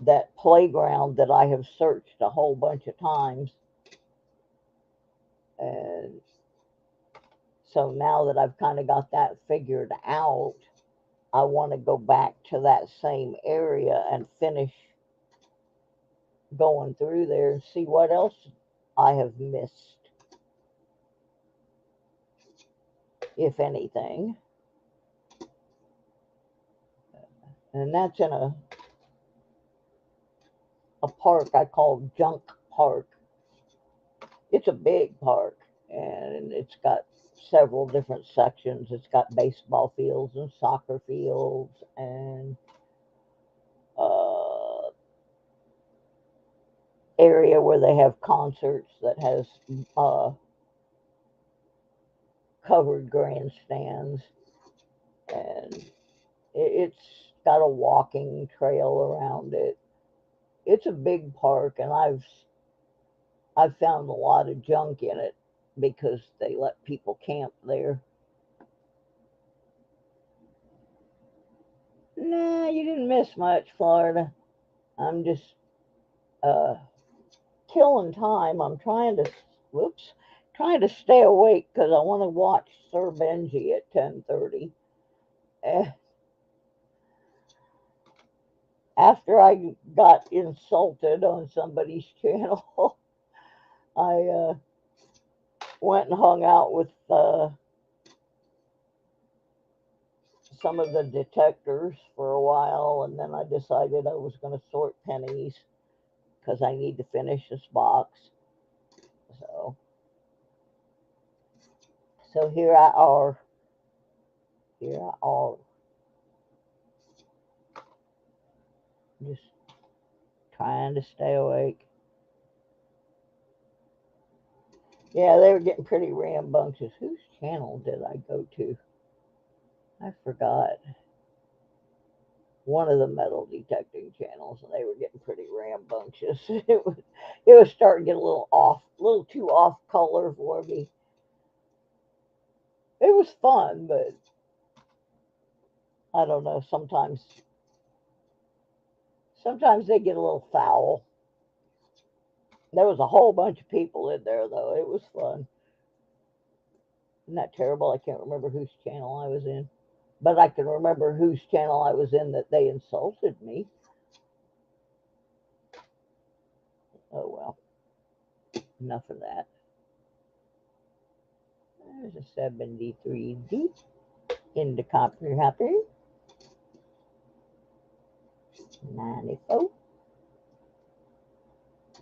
that playground that I have searched a whole bunch of times. And so now that I've kind of got that figured out, I want to go back to that same area and finish going through there and see what else I have missed, if anything. And that's in a park I call Junk Park. It's a big park, and it's got several different sections. It's got baseball fields and soccer fields and uh, area where they have concerts that has uh, covered grandstands, and it's got a walking trail around it. It's a big park, and I've found a lot of junk in it because they let people camp there. Nah, you didn't miss much, Florida. I'm just uh, killing time. I'm trying to stay awake because I want to watch Sir Benji at 10:30. Eh, After I got insulted on somebody's channel, I went and hung out with some of the detectors for a while, and then I decided I was going to sort pennies because I need to finish this box. So, so here I are. Here I are. Just trying to stay awake. Yeah, they were getting pretty rambunctious. Whose channel did I go to? I forgot. One of the metal detecting channels, and they were getting pretty rambunctious. It was starting to get a little off, a little too off color for me. It was fun, but I don't know. Sometimes they get a little foul. There was a whole bunch of people in there, though. It was fun. Isn't that terrible? I can't remember whose channel I was in, but I can remember whose channel I was in that they insulted me. Oh well, enough of that. There's a 73D in the copper hopper. 94.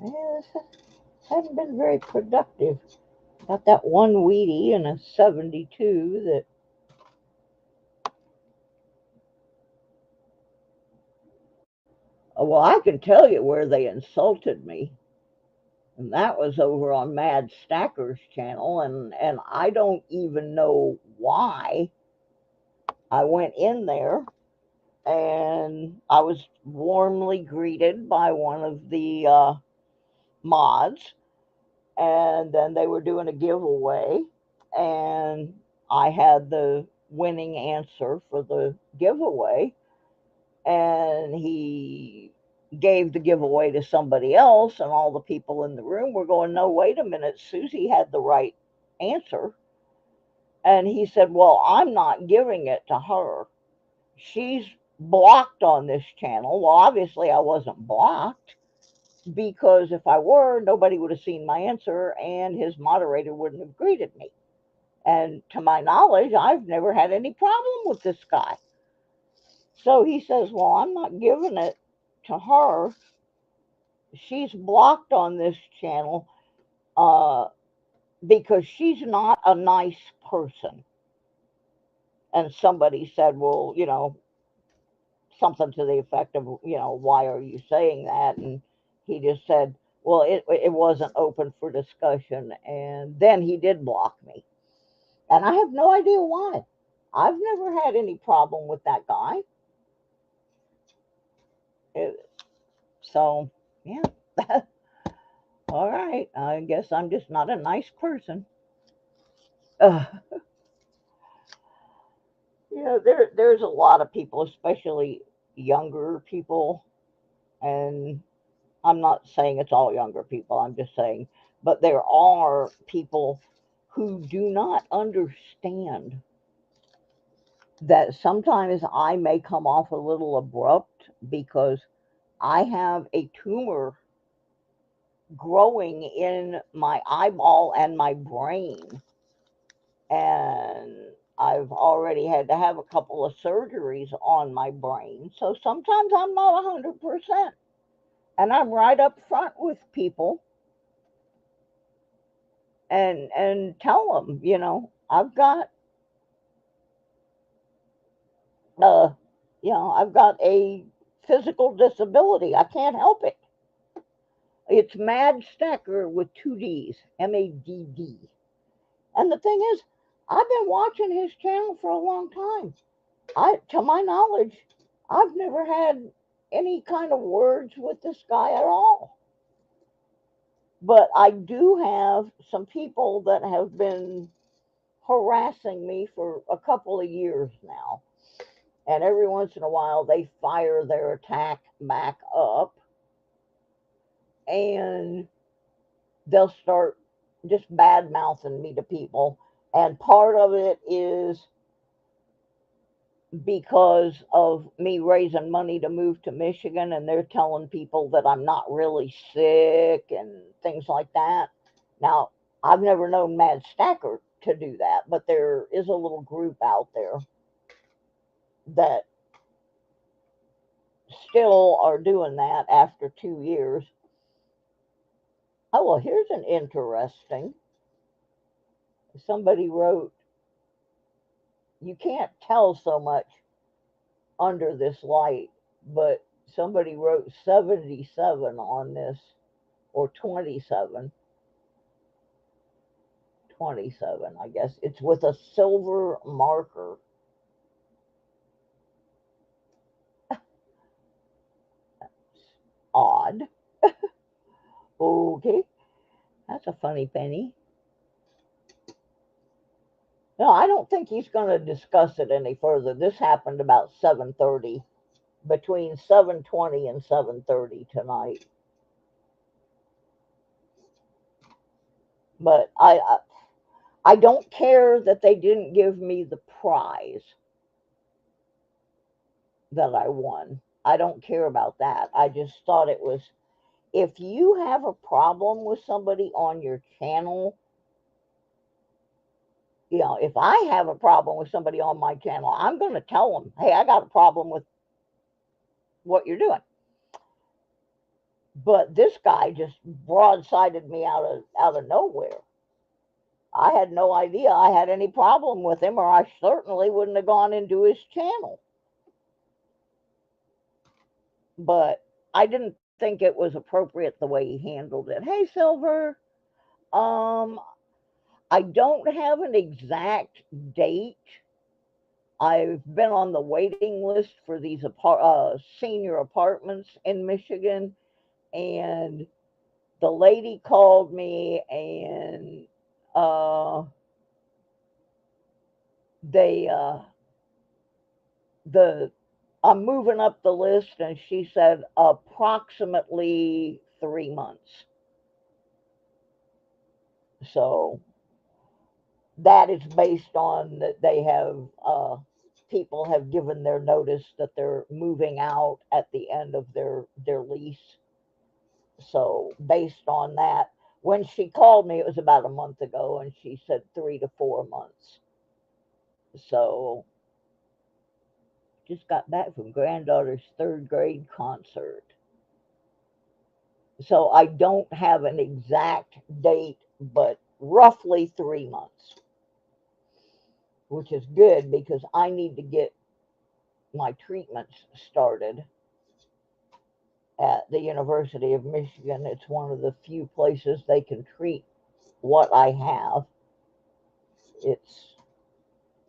Yeah, this hasn't been very productive. Got that one Wheatie and a 72 that, well, I can tell you where they insulted me. And that was over on Mad Stacker's channel, and I don't even know why. I went in there and I was warmly greeted by one of the mods, and then they were doing a giveaway, and I had the winning answer for the giveaway, and he gave the giveaway to somebody else, and all the people in the room were going, no, wait a minute, Susie had the right answer. And he said, well, I'm not giving it to her. She's blocked on this channel. Well, obviously I wasn't blocked, because if I were, nobody would have seen my answer and his moderator wouldn't have greeted me. And to my knowledge, I've never had any problem with this guy. So he says, well, I'm not giving it to her. She's blocked on this channel uh, because she's not a nice person. And somebody said, well, something to the effect of, why are you saying that? And he just said, well, it wasn't open for discussion. And then he did block me. And I have no idea why. I've never had any problem with that guy. So, yeah. All right. I guess I'm just not a nice person. Uh, there's a lot of people, especially younger people, and I'm not saying it's all younger people, I'm just saying, but there are people who do not understand that sometimes I may come off a little abrupt because I have a tumor growing in my eyeball and my brain. And I've already had to have a couple of surgeries on my brain. So sometimes I'm not 100%. And I'm right up front with people and tell them, I've got uh I've got a physical disability. I can't help it. It's Mad Stacker with two D's, MADD. And the thing is, I've been watching his channel for a long time. To my knowledge, I've never had any kind of words with this guy at all. But I do have some people that have been harassing me for a couple of years now. And every once in a while, they fire their attack back up and they'll start just bad mouthing me to people. And part of it is because of me raising money to move to Michigan, and they're telling people that I'm not really sick and things like that. Now, I've never known Mad Stacker to do that, but there is a little group out there that still are doing that after 2 years. Oh, well, here's an interesting. Somebody wrote, you can't tell so much under this light, but somebody wrote 77 on this, or 27. 27, I guess. It's with a silver marker. Odd. Okay, that's a funny penny. No, I don't think he's going to discuss it any further. This happened about 7:30, between 7:20 and 7:30 tonight. But I don't care that they didn't give me the prize that I won. I don't care about that. I just thought it was, if you have a problem with somebody on your channel, if I have a problem with somebody on my channel, I'm going to tell them, hey, I got a problem with what you're doing. But this guy just broadsided me out of nowhere. I had no idea I had any problem with him, or I certainly wouldn't have gone into his channel. But I didn't think it was appropriate the way he handled it. Hey, Silver. Um, I don't have an exact date. I've been on the waiting list for these senior apartments in Michigan, and the lady called me, and uh, they the I'm moving up the list, and she said approximately 3 months. So that is based on that they have people have given their notice that they're moving out at the end of their lease. So based on that, when she called me, it was about a month ago, and she said 3 to 4 months. So just got back from granddaughter's third grade concert. So I don't have an exact date, but roughly 3 months, which is good because I need to get my treatments started at the University of Michigan. It's one of the few places they can treat what I have. It's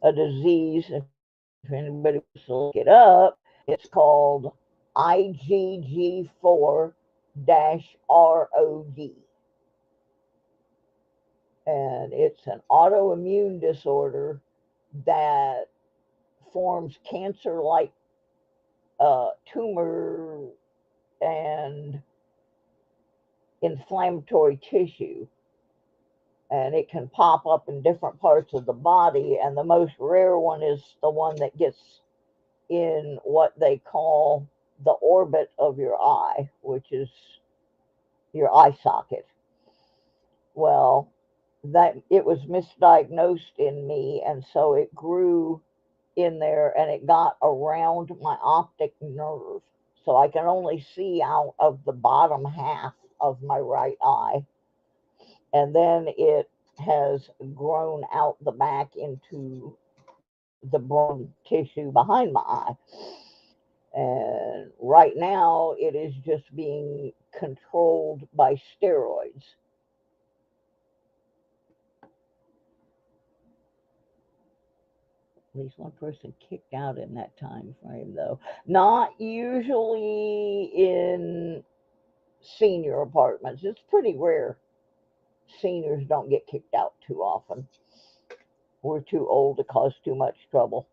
a disease, if anybody wants to look it up, it's called IgG4 ROD. And it's an autoimmune disorder that forms cancer like tumor and inflammatory tissue, and it can pop up in different parts of the body, and the most rare one is the one that gets in what they call the orbit of your eye, which is your eye socket. Well, that it was misdiagnosed in me, and so it grew in there, and it got around my optic nerve, so I can only see out of the bottom half of my right eye, and then it has grown out the back into the bone tissue behind my eye. And right now, it is just being controlled by steroids. At least one person kicked out in that time frame, though. Not usually in senior apartments. It's pretty rare. Seniors don't get kicked out too often. We're too old to cause too much trouble.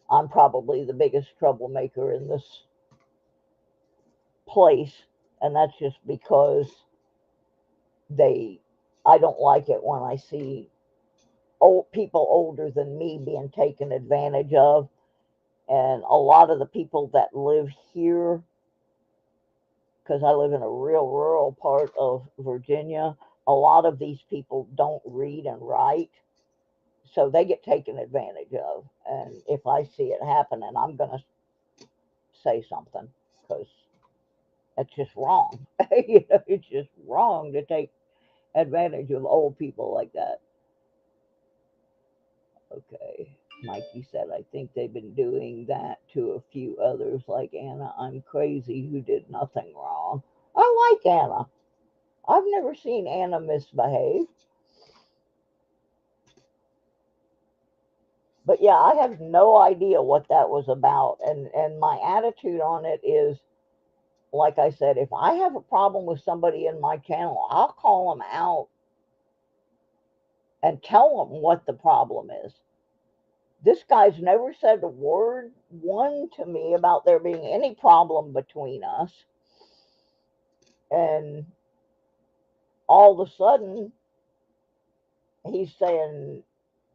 I'm probably the biggest troublemaker in this place, and that's just because they I don't like it when I see old people older than me being taken advantage of. And a lot of the people that live here, because I live in a real rural part of Virginia, a lot of these people don't read and write, so they get taken advantage of. And if I see it happening, I'm going to say something, because that's just wrong. It's just wrong to take advantage of old people like that. Okay. Mikey said, I think they've been doing that to a few others, like Anna. I'm crazy who did nothing wrong. I like Anna. I've never seen Anna misbehave. But yeah, I have no idea what that was about. And my attitude on it is, like I said, if I have a problem with somebody in my channel, I'll call them out and tell them what the problem is. This guy's never said a word one to me about there being any problem between us. And all of a sudden, he's saying,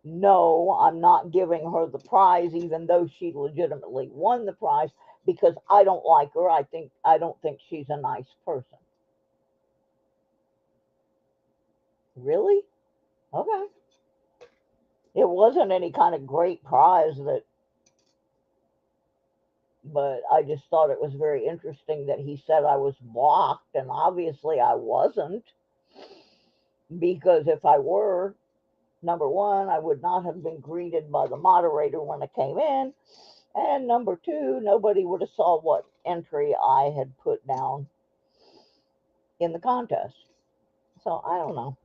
no, I'm not giving her the prize, even though she legitimately won the prize, because I don't like her. I don't think she's a nice person. Really? Okay. It wasn't any kind of great prize that, but I just thought it was very interesting that he said I was blocked, and obviously I wasn't, because if I were, Number one, I would not have been greeted by the moderator when I came in. And number two, nobody would have saw what entry I had put down in the contest. So I don't know.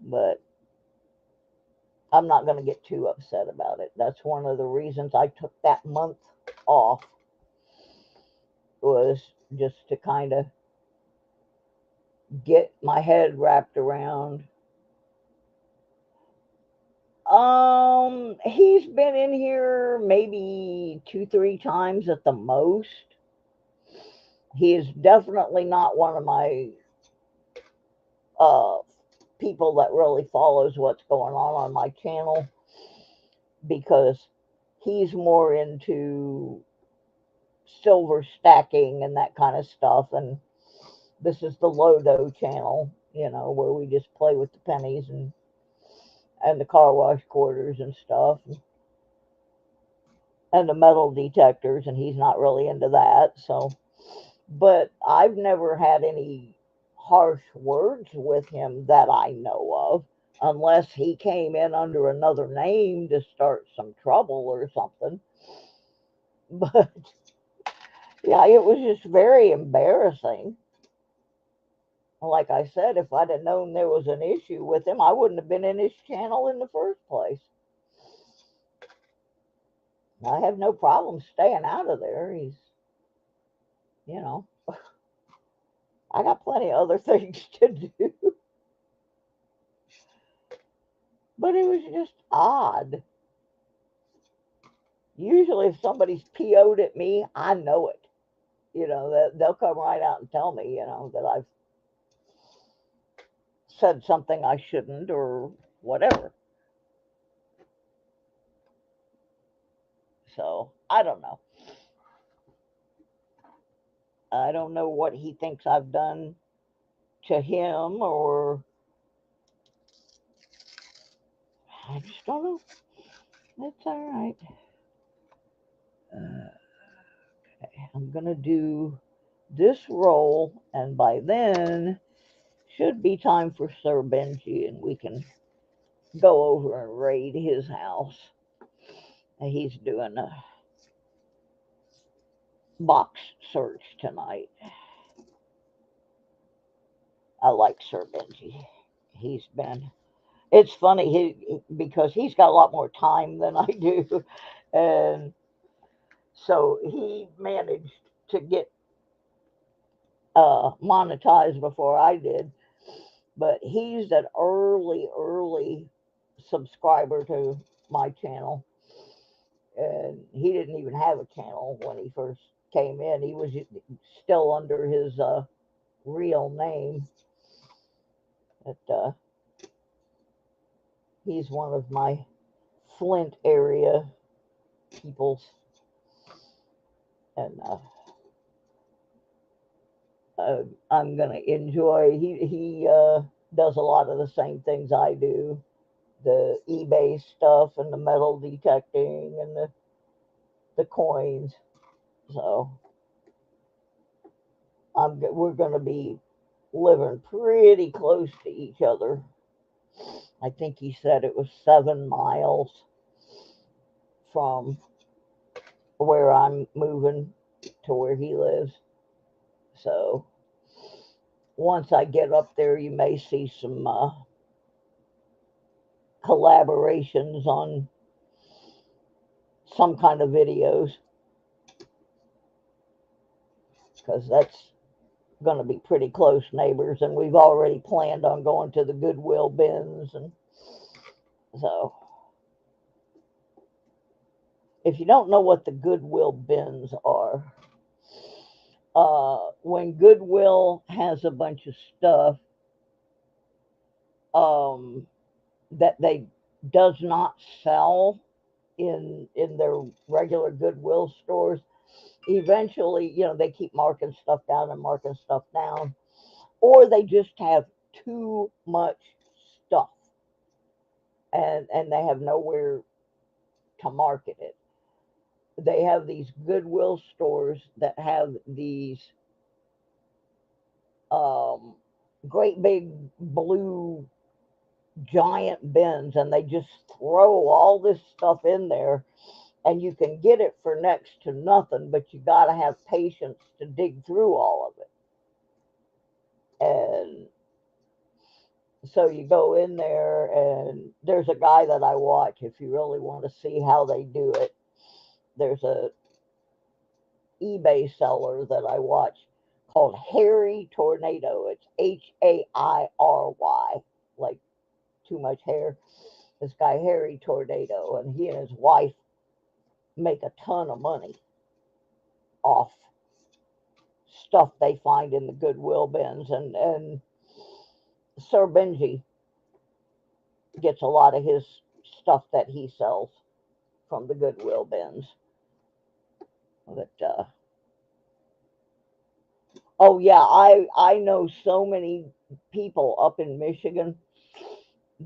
But I'm not going to get too upset about it. That's one of the reasons I took that month off, was just to kind of get my head wrapped around. He's been in here maybe 2, 3 times at the most. He is definitely not one of my uh people that really follows what's going on my channel, because he's more into silver stacking and that kind of stuff, and this is the Lodo channel, where we just play with the pennies and the car wash quarters and stuff, and the metal detectors, and he's not really into that. So, but I've never had any harsh words with him that I know of, unless he came in under another name to start some trouble or something. But yeah, it was just very embarrassing. Like I said, if I'd have known there was an issue with him, I wouldn't have been in his channel in the first place. I have no problem staying out of there. He's, you know, I got plenty of other things to do. But it was just odd. Usually, if somebody's PO'd at me, I know it. That they'll come right out and tell me, that I've said something I shouldn't or whatever. So, I don't know. I don't know what he thinks I've done to him, or I just don't know. It's all right. Okay, I'm going to do this roll, and by then should be time for Sir Benji, and we can go over and raid his house. He's doing a box search tonight. I like Sir Benji. It's funny, because he's got a lot more time than I do, and so he managed to get monetized before I did. But he's an early subscriber to my channel, and he didn't even have a channel when he first came in. He was still under his real name. But he's one of my Flint area peoples, and I'm gonna enjoy. He does a lot of the same things I do, the eBay stuff and the metal detecting and the coins. So we're gonna be living pretty close to each other. I think he said it was 7 miles from where I'm moving to where he lives. So once I get up there, you may see some collaborations on some kind of videos, because that's going to be pretty close neighbors, and we've already planned on going to the Goodwill bins. And so if you don't know what the Goodwill bins are, when Goodwill has a bunch of stuff that they does not sell in their regular Goodwill stores, eventually, they keep marking stuff down and marking stuff down, or they just have too much stuff, and they have nowhere to market it. They have these Goodwill stores that have these great big blue giant bins, and they just throw all this stuff in there, and you can get it for next to nothing, but you got to have patience to dig through all of it. And so you go in there, and there's a guy that I watch if you really want to see how they do it. There's a eBay seller that I watch called Hairy Tornado. It's Hairy, like too much hair. This guy Hairy Tornado, and he and his wife make a ton of money off stuff they find in the Goodwill bins. And Sir Benji gets a lot of his stuff that he sells from the Goodwill bins. But oh yeah, I know so many people up in Michigan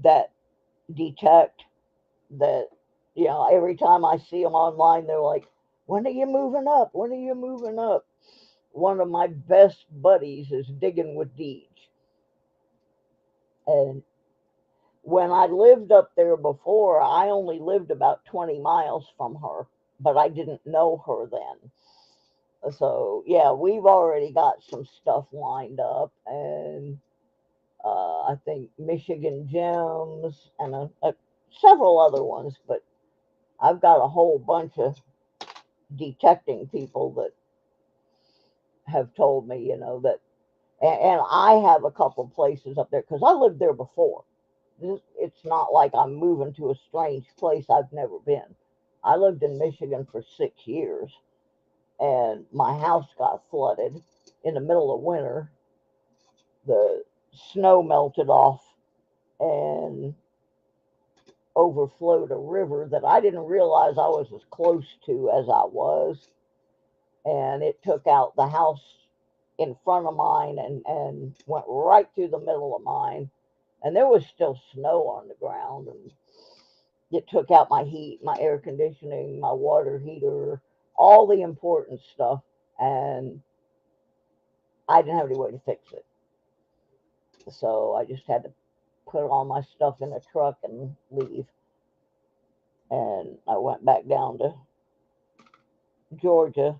that detect that, every time I see them online, they're like, "When are you moving up? When are you moving up?" One of my best buddies is digging with Deej, and when I lived up there before, I only lived about 20 miles from her, but I didn't know her then. So yeah, we've already got some stuff lined up, and I think Michigan Gems and several other ones, but I've got a whole bunch of detecting people that have told me, that, and I have a couple places up there because I lived there before. It's not like I'm moving to a strange place I've never been. I lived in Michigan for 6 years, and my house got flooded in the middle of winter. The snow melted off and overflowed a river that I didn't realize I was as close to as I was. And it took out the house in front of mine and went right through the middle of mine. And there was still snow on the ground. And it took out my heat, my air conditioning, my water heater, all the important stuff. And I didn't have any way to fix it. So I just had to put all my stuff in a truck and leave. And I went back down to Georgia,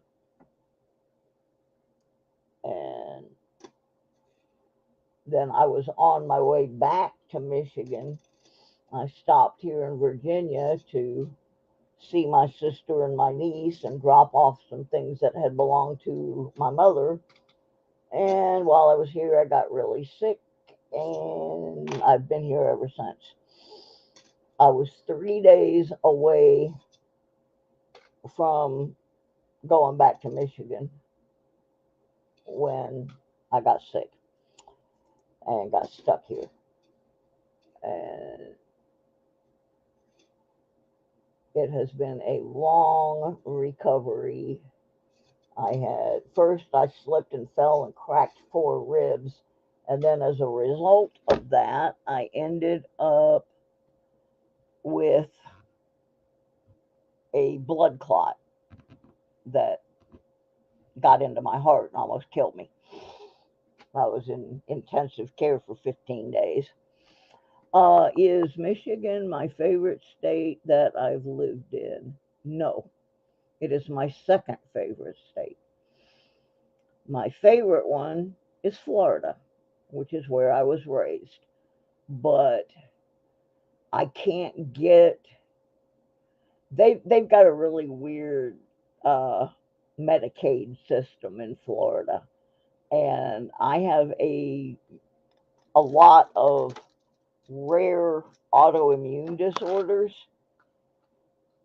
and then I was on my way back to Michigan. I stopped here in Virginia to see my sister and my niece and drop off some things that had belonged to my mother. And while I was here, I got really sick, and I've been here ever since. I was 3 days away from going back to Michigan when I got sick and got stuck here. And it has been a long recovery. I slipped and fell and cracked 4 ribs. And then as a result of that, I ended up with a blood clot that got into my heart and almost killed me. I was in intensive care for 15 days. Is Michigan my favorite state that I've lived in? No, it is my second favorite state. My favorite one is Florida, which is where I was raised. But I can't get. They've got a really weird uh, Medicaid system in Florida, and I have a lot of rare autoimmune disorders,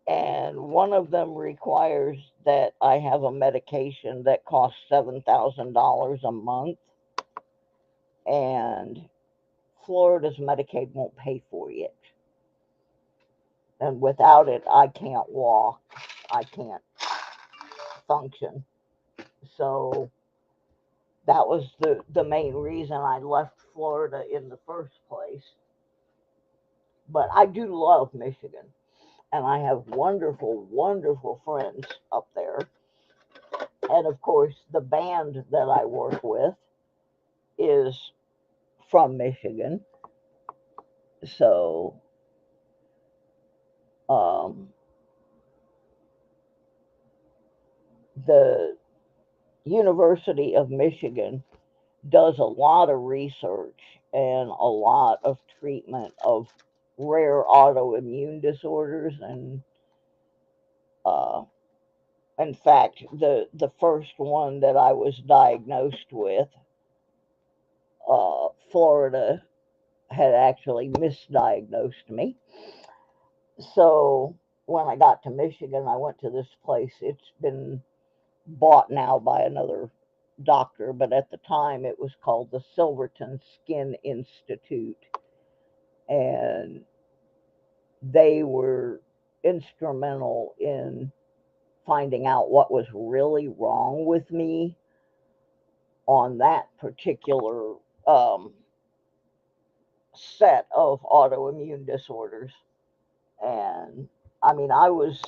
and one of them requires that I have a medication that costs $7,000 a month, and Florida's Medicaid won't pay for it. And without it, I can't walk, I can't function. So that was the main reason I left Florida in the first place. But I do love Michigan, and I have wonderful, wonderful friends up there. And of course, the band that I work with is from Michigan. So, um, the University of Michigan does a lot of research and a lot of treatment of rare autoimmune disorders. And uh, in fact, the first one that I was diagnosed with, Florida had actually misdiagnosed me. So when I got to Michigan, I went to this place. It's been bought now by another doctor, but at the time it was called the Silverton Skin Institute. And they were instrumental in finding out what was really wrong with me on that particular set of autoimmune disorders. And I mean, I was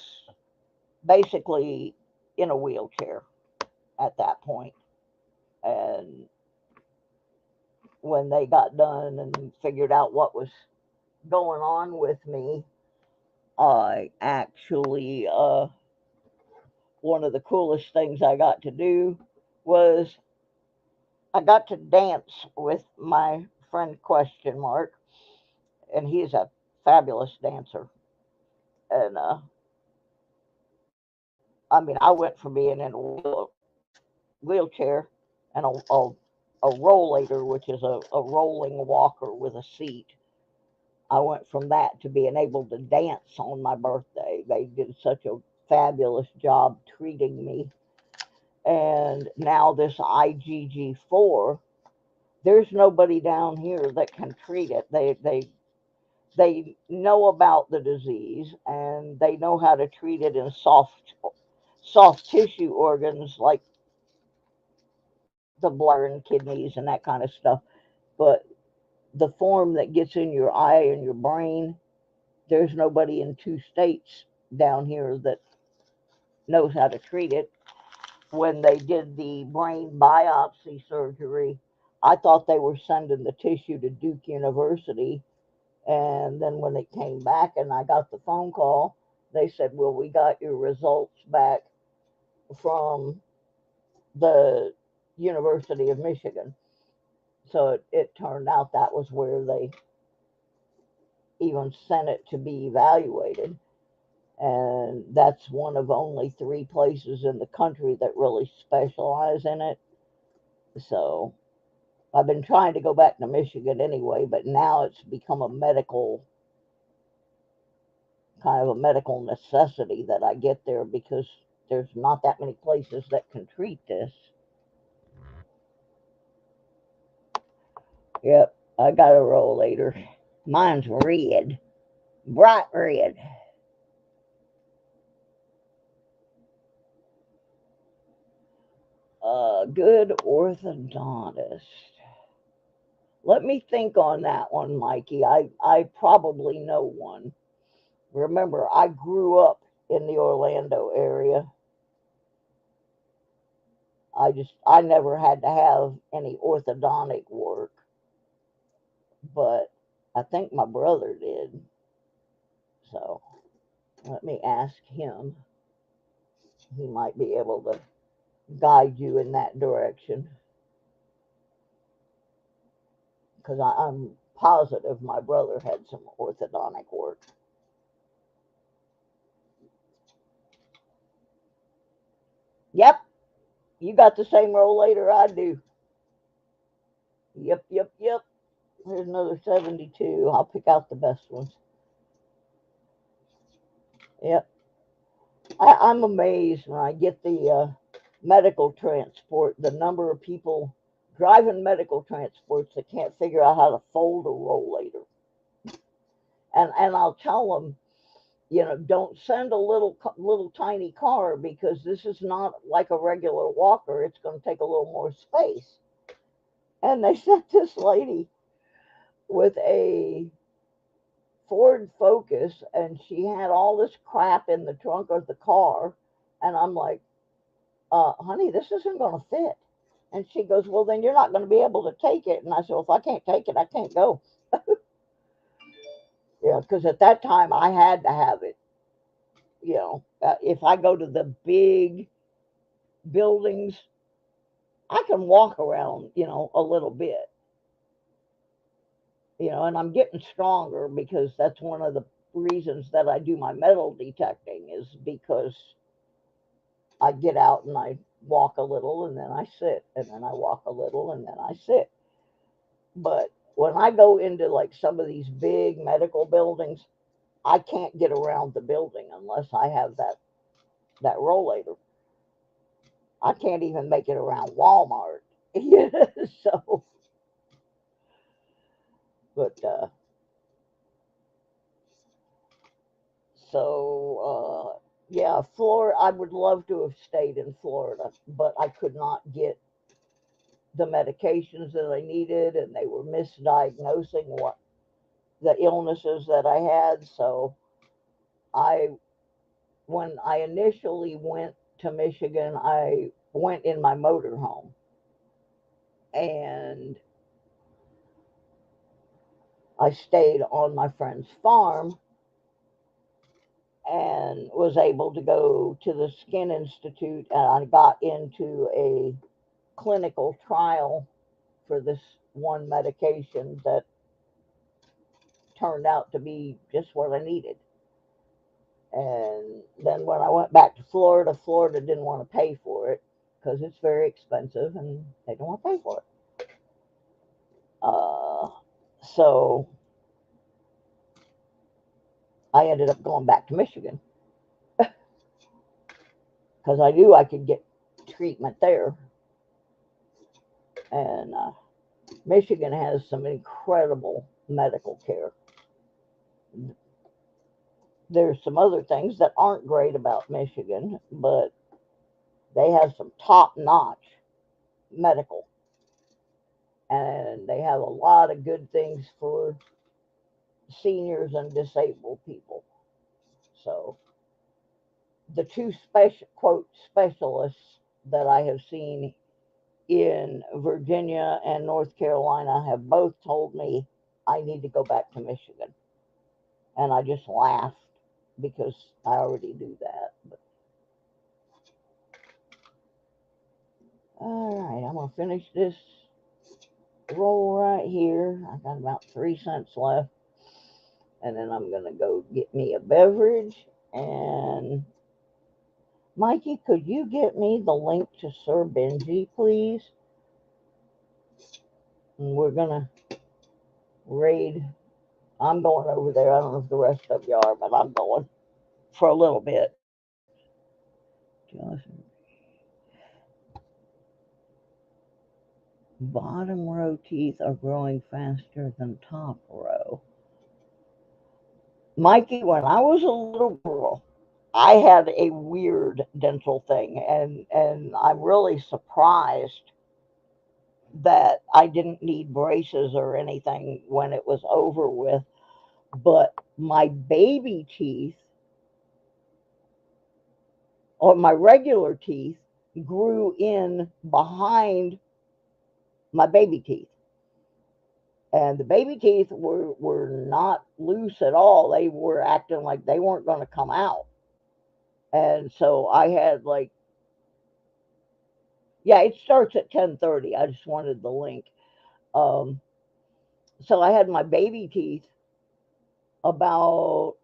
basically in a wheelchair at that point. And when they got done and figured out what was going on with me, I actually, one of the coolest things I got to do was I got to dance with my friend Question Mark, and he's a fabulous dancer. And I mean, I went from being in a wheelchair and a rollator, which is a rolling walker with a seat. I went from that to being able to dance on my birthday. They did such a fabulous job treating me. And now this IgG4, there's nobody down here that can treat it. They know about the disease and they know how to treat it in soft tissue organs like the bladder and kidneys and that kind of stuff. But the form that gets in your eye and your brain, there's nobody in 2 states down here that knows how to treat it. When they did the brain biopsy surgery, I thought they were sending the tissue to Duke University. And then when it came back and I got the phone call, they said, well, we got your results back from the University of Michigan. So it turned out that was where they even sent it to be evaluated. And that's one of only 3 places in the country that really specialize in it. So I've been trying to go back to Michigan anyway, but now it's become a medical kind of a medical necessity that I get there because there's not that many places that can treat this. Yep, I got a rollator. Mine's red, bright red. A good orthodontist. Let me think on that one, Mikey. I probably know one. Remember, I grew up in the Orlando area. I never had to have any orthodontic work, but I think my brother did. So let me ask him. He might be able to guide you in that direction because I'm positive my brother had some orthodontic work. Yep, you got the same rollator I do. Yep, yep, yep. There's another 72. I'll pick out the best ones. Yep. I'm amazed when I get the medical transport, the number of people driving medical transports that can't figure out how to fold a rollator. And I'll tell them, don't send a little tiny car because this is not like a regular walker. It's going to take a little more space. And they sent this lady with a Ford Focus, and she had all this crap in the trunk of the car, and I'm like, honey, this isn't going to fit. And she goes, well, then you're not going to be able to take it. And I said, well, if I can't take it, I can't go. Yeah, because at that time I had to have it. If I go to the big buildings, I can walk around, a little bit, and I'm getting stronger because that's one of the reasons that I do my metal detecting is because I get out and I walk a little and then I sit and then I walk a little and then I sit. But when I go into like some of these big medical buildings, I can't get around the building unless I have that rollator. I can't even make it around Walmart. So, but yeah, Florida. I would love to have stayed in Florida, but I could not get the medications that I needed, and they were misdiagnosing what the illnesses that I had. So I, when I initially went to Michigan, I went in my motorhome, and I stayed on my friend's farm and was able to go to the Skin Institute, and I got into a clinical trial for this one medication that turned out to be just what I needed. And then when I went back to Florida, Florida didn't want to pay for it because it's very expensive and they don't want to pay for it. Uh, so I ended up going back to Michigan because I knew I could get treatment there. And Michigan has some incredible medical care. There's some other things that aren't great about Michigan, but they have some top notch medical, and they have a lot of good things for seniors and disabled people. So the two special quote specialists that I have seen in Virginia and North Carolina have both told me I need to go back to Michigan. And I just laughed because I already do that. But, all right, I'm going to finish this roll right here. I got about 3 cents left. And then I'm going to go get me a beverage. And Mikey, could you get me the link to Sir Benji, please? And we're going to raid. I'm going over there. I don't know if the rest of you are, but I'm going for a little bit. Just bottom row teeth are growing faster than top row. Mikey, when I was a little girl, I had a weird dental thing, and I'm really surprised that I didn't need braces or anything when it was over with. But my baby teeth, or my regular teeth, grew in behind my baby teeth. And the baby teeth were not loose at all. They were acting like they weren't going to come out. And so I had like, yeah, it starts at 10:30. I just wanted the link. Um, so I had my baby teeth about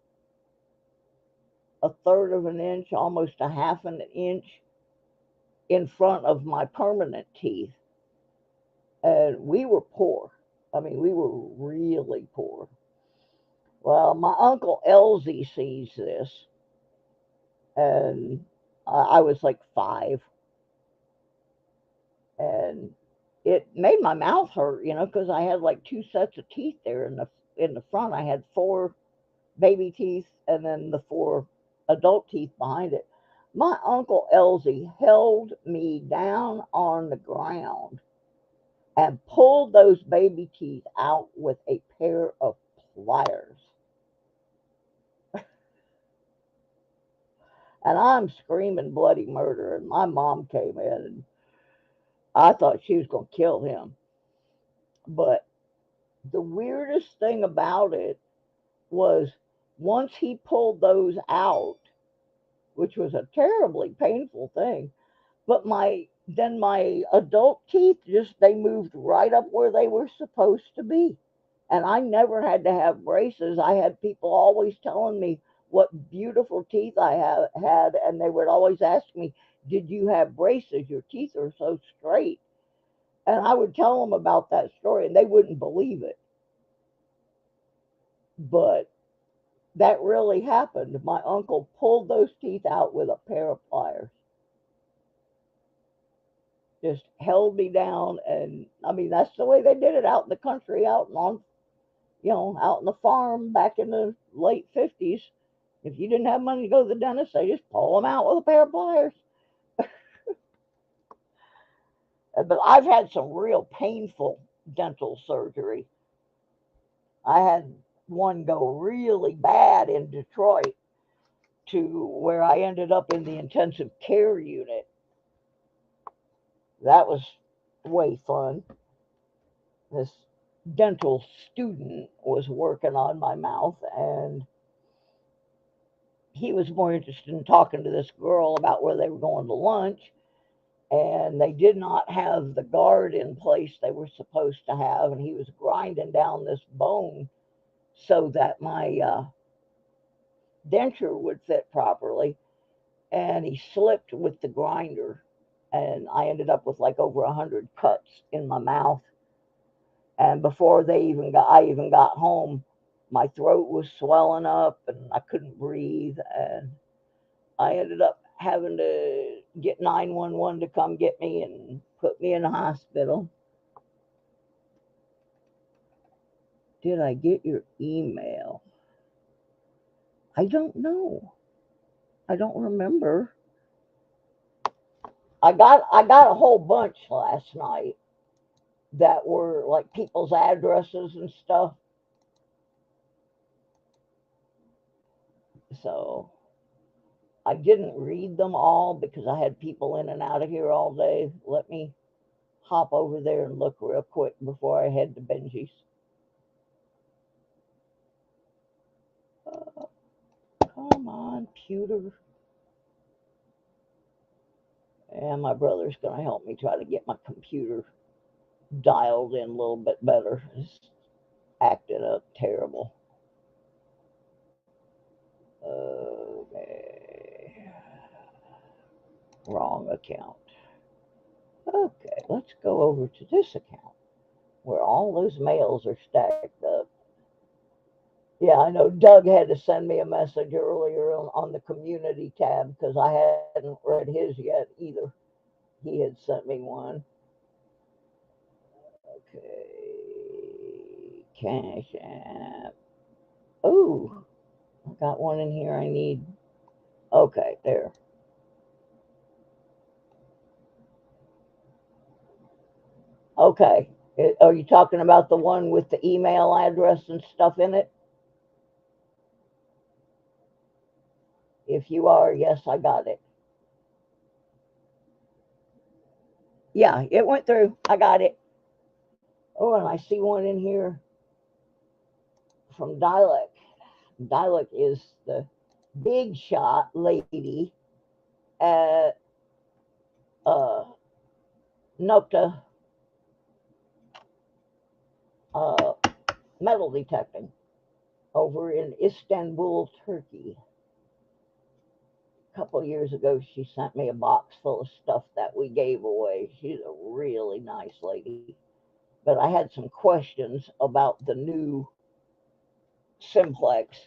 a third of an inch, almost a half an inch in front of my permanent teeth. And we were poor. I mean, we were really poor. Well, my uncle Elsie sees this, and I was like 5, and it made my mouth hurt, because I had like 2 sets of teeth there in the front. I had 4 baby teeth and then the 4 adult teeth behind it. My uncle Elsie held me down on the ground and pulled those baby teeth out with a pair of pliers. And I'm screaming bloody murder. And my mom came in, and I thought she was going to kill him. But the weirdest thing about it was once he pulled those out, which was a terribly painful thing, but my adult teeth just they moved right up where they were supposed to be. And I never had to have braces. I had people always telling me what beautiful teeth I have had, and they would always ask me, "Did you have braces? Your teeth are so straight." And I would tell them about that story, and they wouldn't believe it. But that really happened. My uncle pulled those teeth out with a pair of pliers, just held me down. And I mean, that's the way they did it out in the country, out on, out in the farm back in the late 50s. If you didn't have money to go to the dentist, they just pull them out with a pair of pliers. But I've had some real painful dental surgery. I had one go really bad in Detroit to where I ended up in the intensive care unit. That was way fun. This dental student was working on my mouth, and he was more interested in talking to this girl about where they were going to lunch. And they did not have the guard in place they were supposed to have, and he was grinding down this bone so that my denture would fit properly, and he slipped with the grinder, and I ended up with like over 100 cuts in my mouth. And before I even got home, my throat was swelling up and I couldn't breathe, and I ended up having to get 911 to come get me and put me in the hospital. Did I get your email? I don't know. I don't remember. I got a whole bunch last night that were like people's addresses and stuff. So I didn't read them all because I had people in and out of here all day. Let me hop over there and look real quick before I head to Benji's. Uh, Come on, pewter. And my brother's going to help me try to get my computer dialed in a little bit better. It's acting up terrible. Okay. Wrong account. Okay, let's go over to this account where all those mails are stacked up. Yeah, I know Doug had to send me a message earlier on the community tab because I hadn't read his yet either. He had sent me one. Okay, Cash App. Oh, I got one in here I need. Okay, there. Okay. Are you talking about the one with the email address and stuff in it? If you are, yes, I got it. Yeah, it went through. I got it. Oh, and I see one in here from Dialect. Dialect is the big shot lady at uh, Nokta uh, metal detecting over in Istanbul, Turkey. A couple years ago, she sent me a box full of stuff that we gave away. She's a really nice lady. But I had some questions about the new Simplex.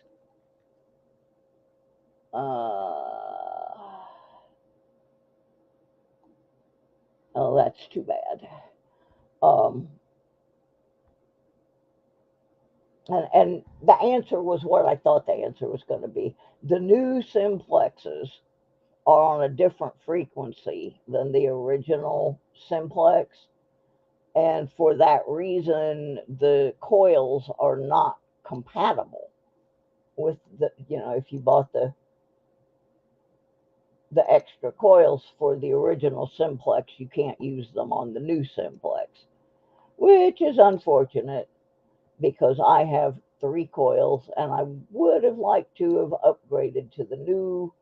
Oh, that's too bad. Um, and the answer was what I thought the answer was going to be. The new Simplexes are on a different frequency than the original Simplex. And for that reason, the coils are not compatible with if you bought the extra coils for the original Simplex, you can't use them on the new Simplex, which is unfortunate because I have 3 coils, and I would have liked to have upgraded to the new,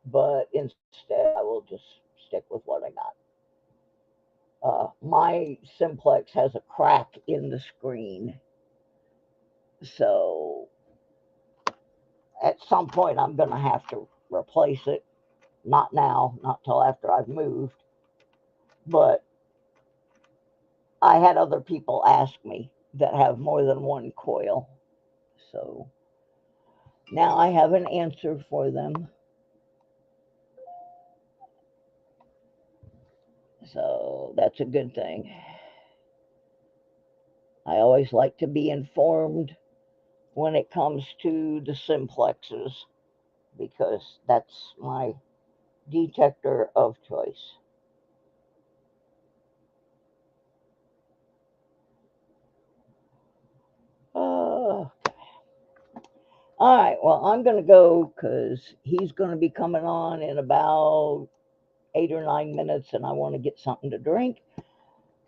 but instead I will just stick with what I got. My simplex has a crack in the screen, so at some point I'm going to have to replace it. Not now, not till after I've moved, but I had other people ask me that have more than one coil, so now I have an answer for them. So that's a good thing. I always like to be informed when it comes to the simplexes because that's my detector of choice. All right, well, I'm going to go because he's going to be coming on in about 8 or 9 minutes, and I want to get something to drink.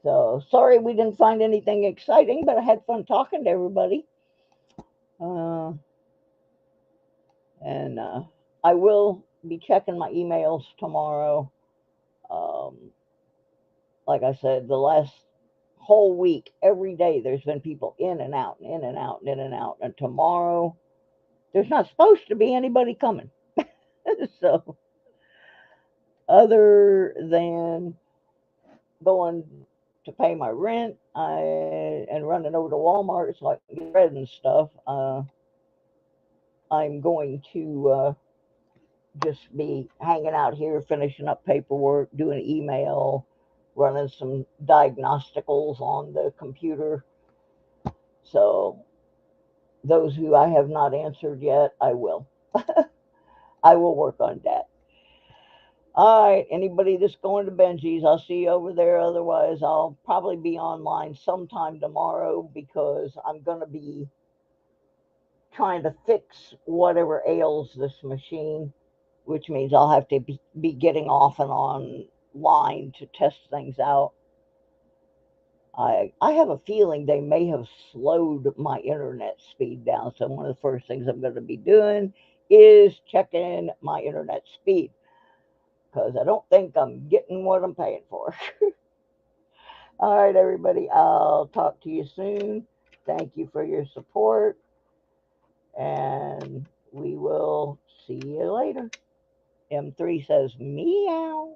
So sorry we didn't find anything exciting, but I had fun talking to everybody. And I will be checking my emails tomorrow. Um, like I said, the last whole week, every day, there's been people in and out, and in and out, and in and out. And tomorrow, there's not supposed to be anybody coming. So, other than going to pay my rent and running over to Walmart so I can get bread and stuff, I'm going to just be hanging out here, finishing up paperwork, doing email, running some diagnosticals on the computer. So those who I have not answered yet, I will. I will work on that. All right, anybody that's going to Benji's, I'll see you over there. Otherwise, I'll probably be online sometime tomorrow because I'm going to be trying to fix whatever ails this machine, which means I'll have to be getting off and on line to test things out. I have a feeling they may have slowed my internet speed down. So one of the first things I'm going to be doing is checking my internet speed because I don't think I'm getting what I'm paying for. All right, everybody, I'll talk to you soon. Thank you for your support, and we will see you later. M3 says meow.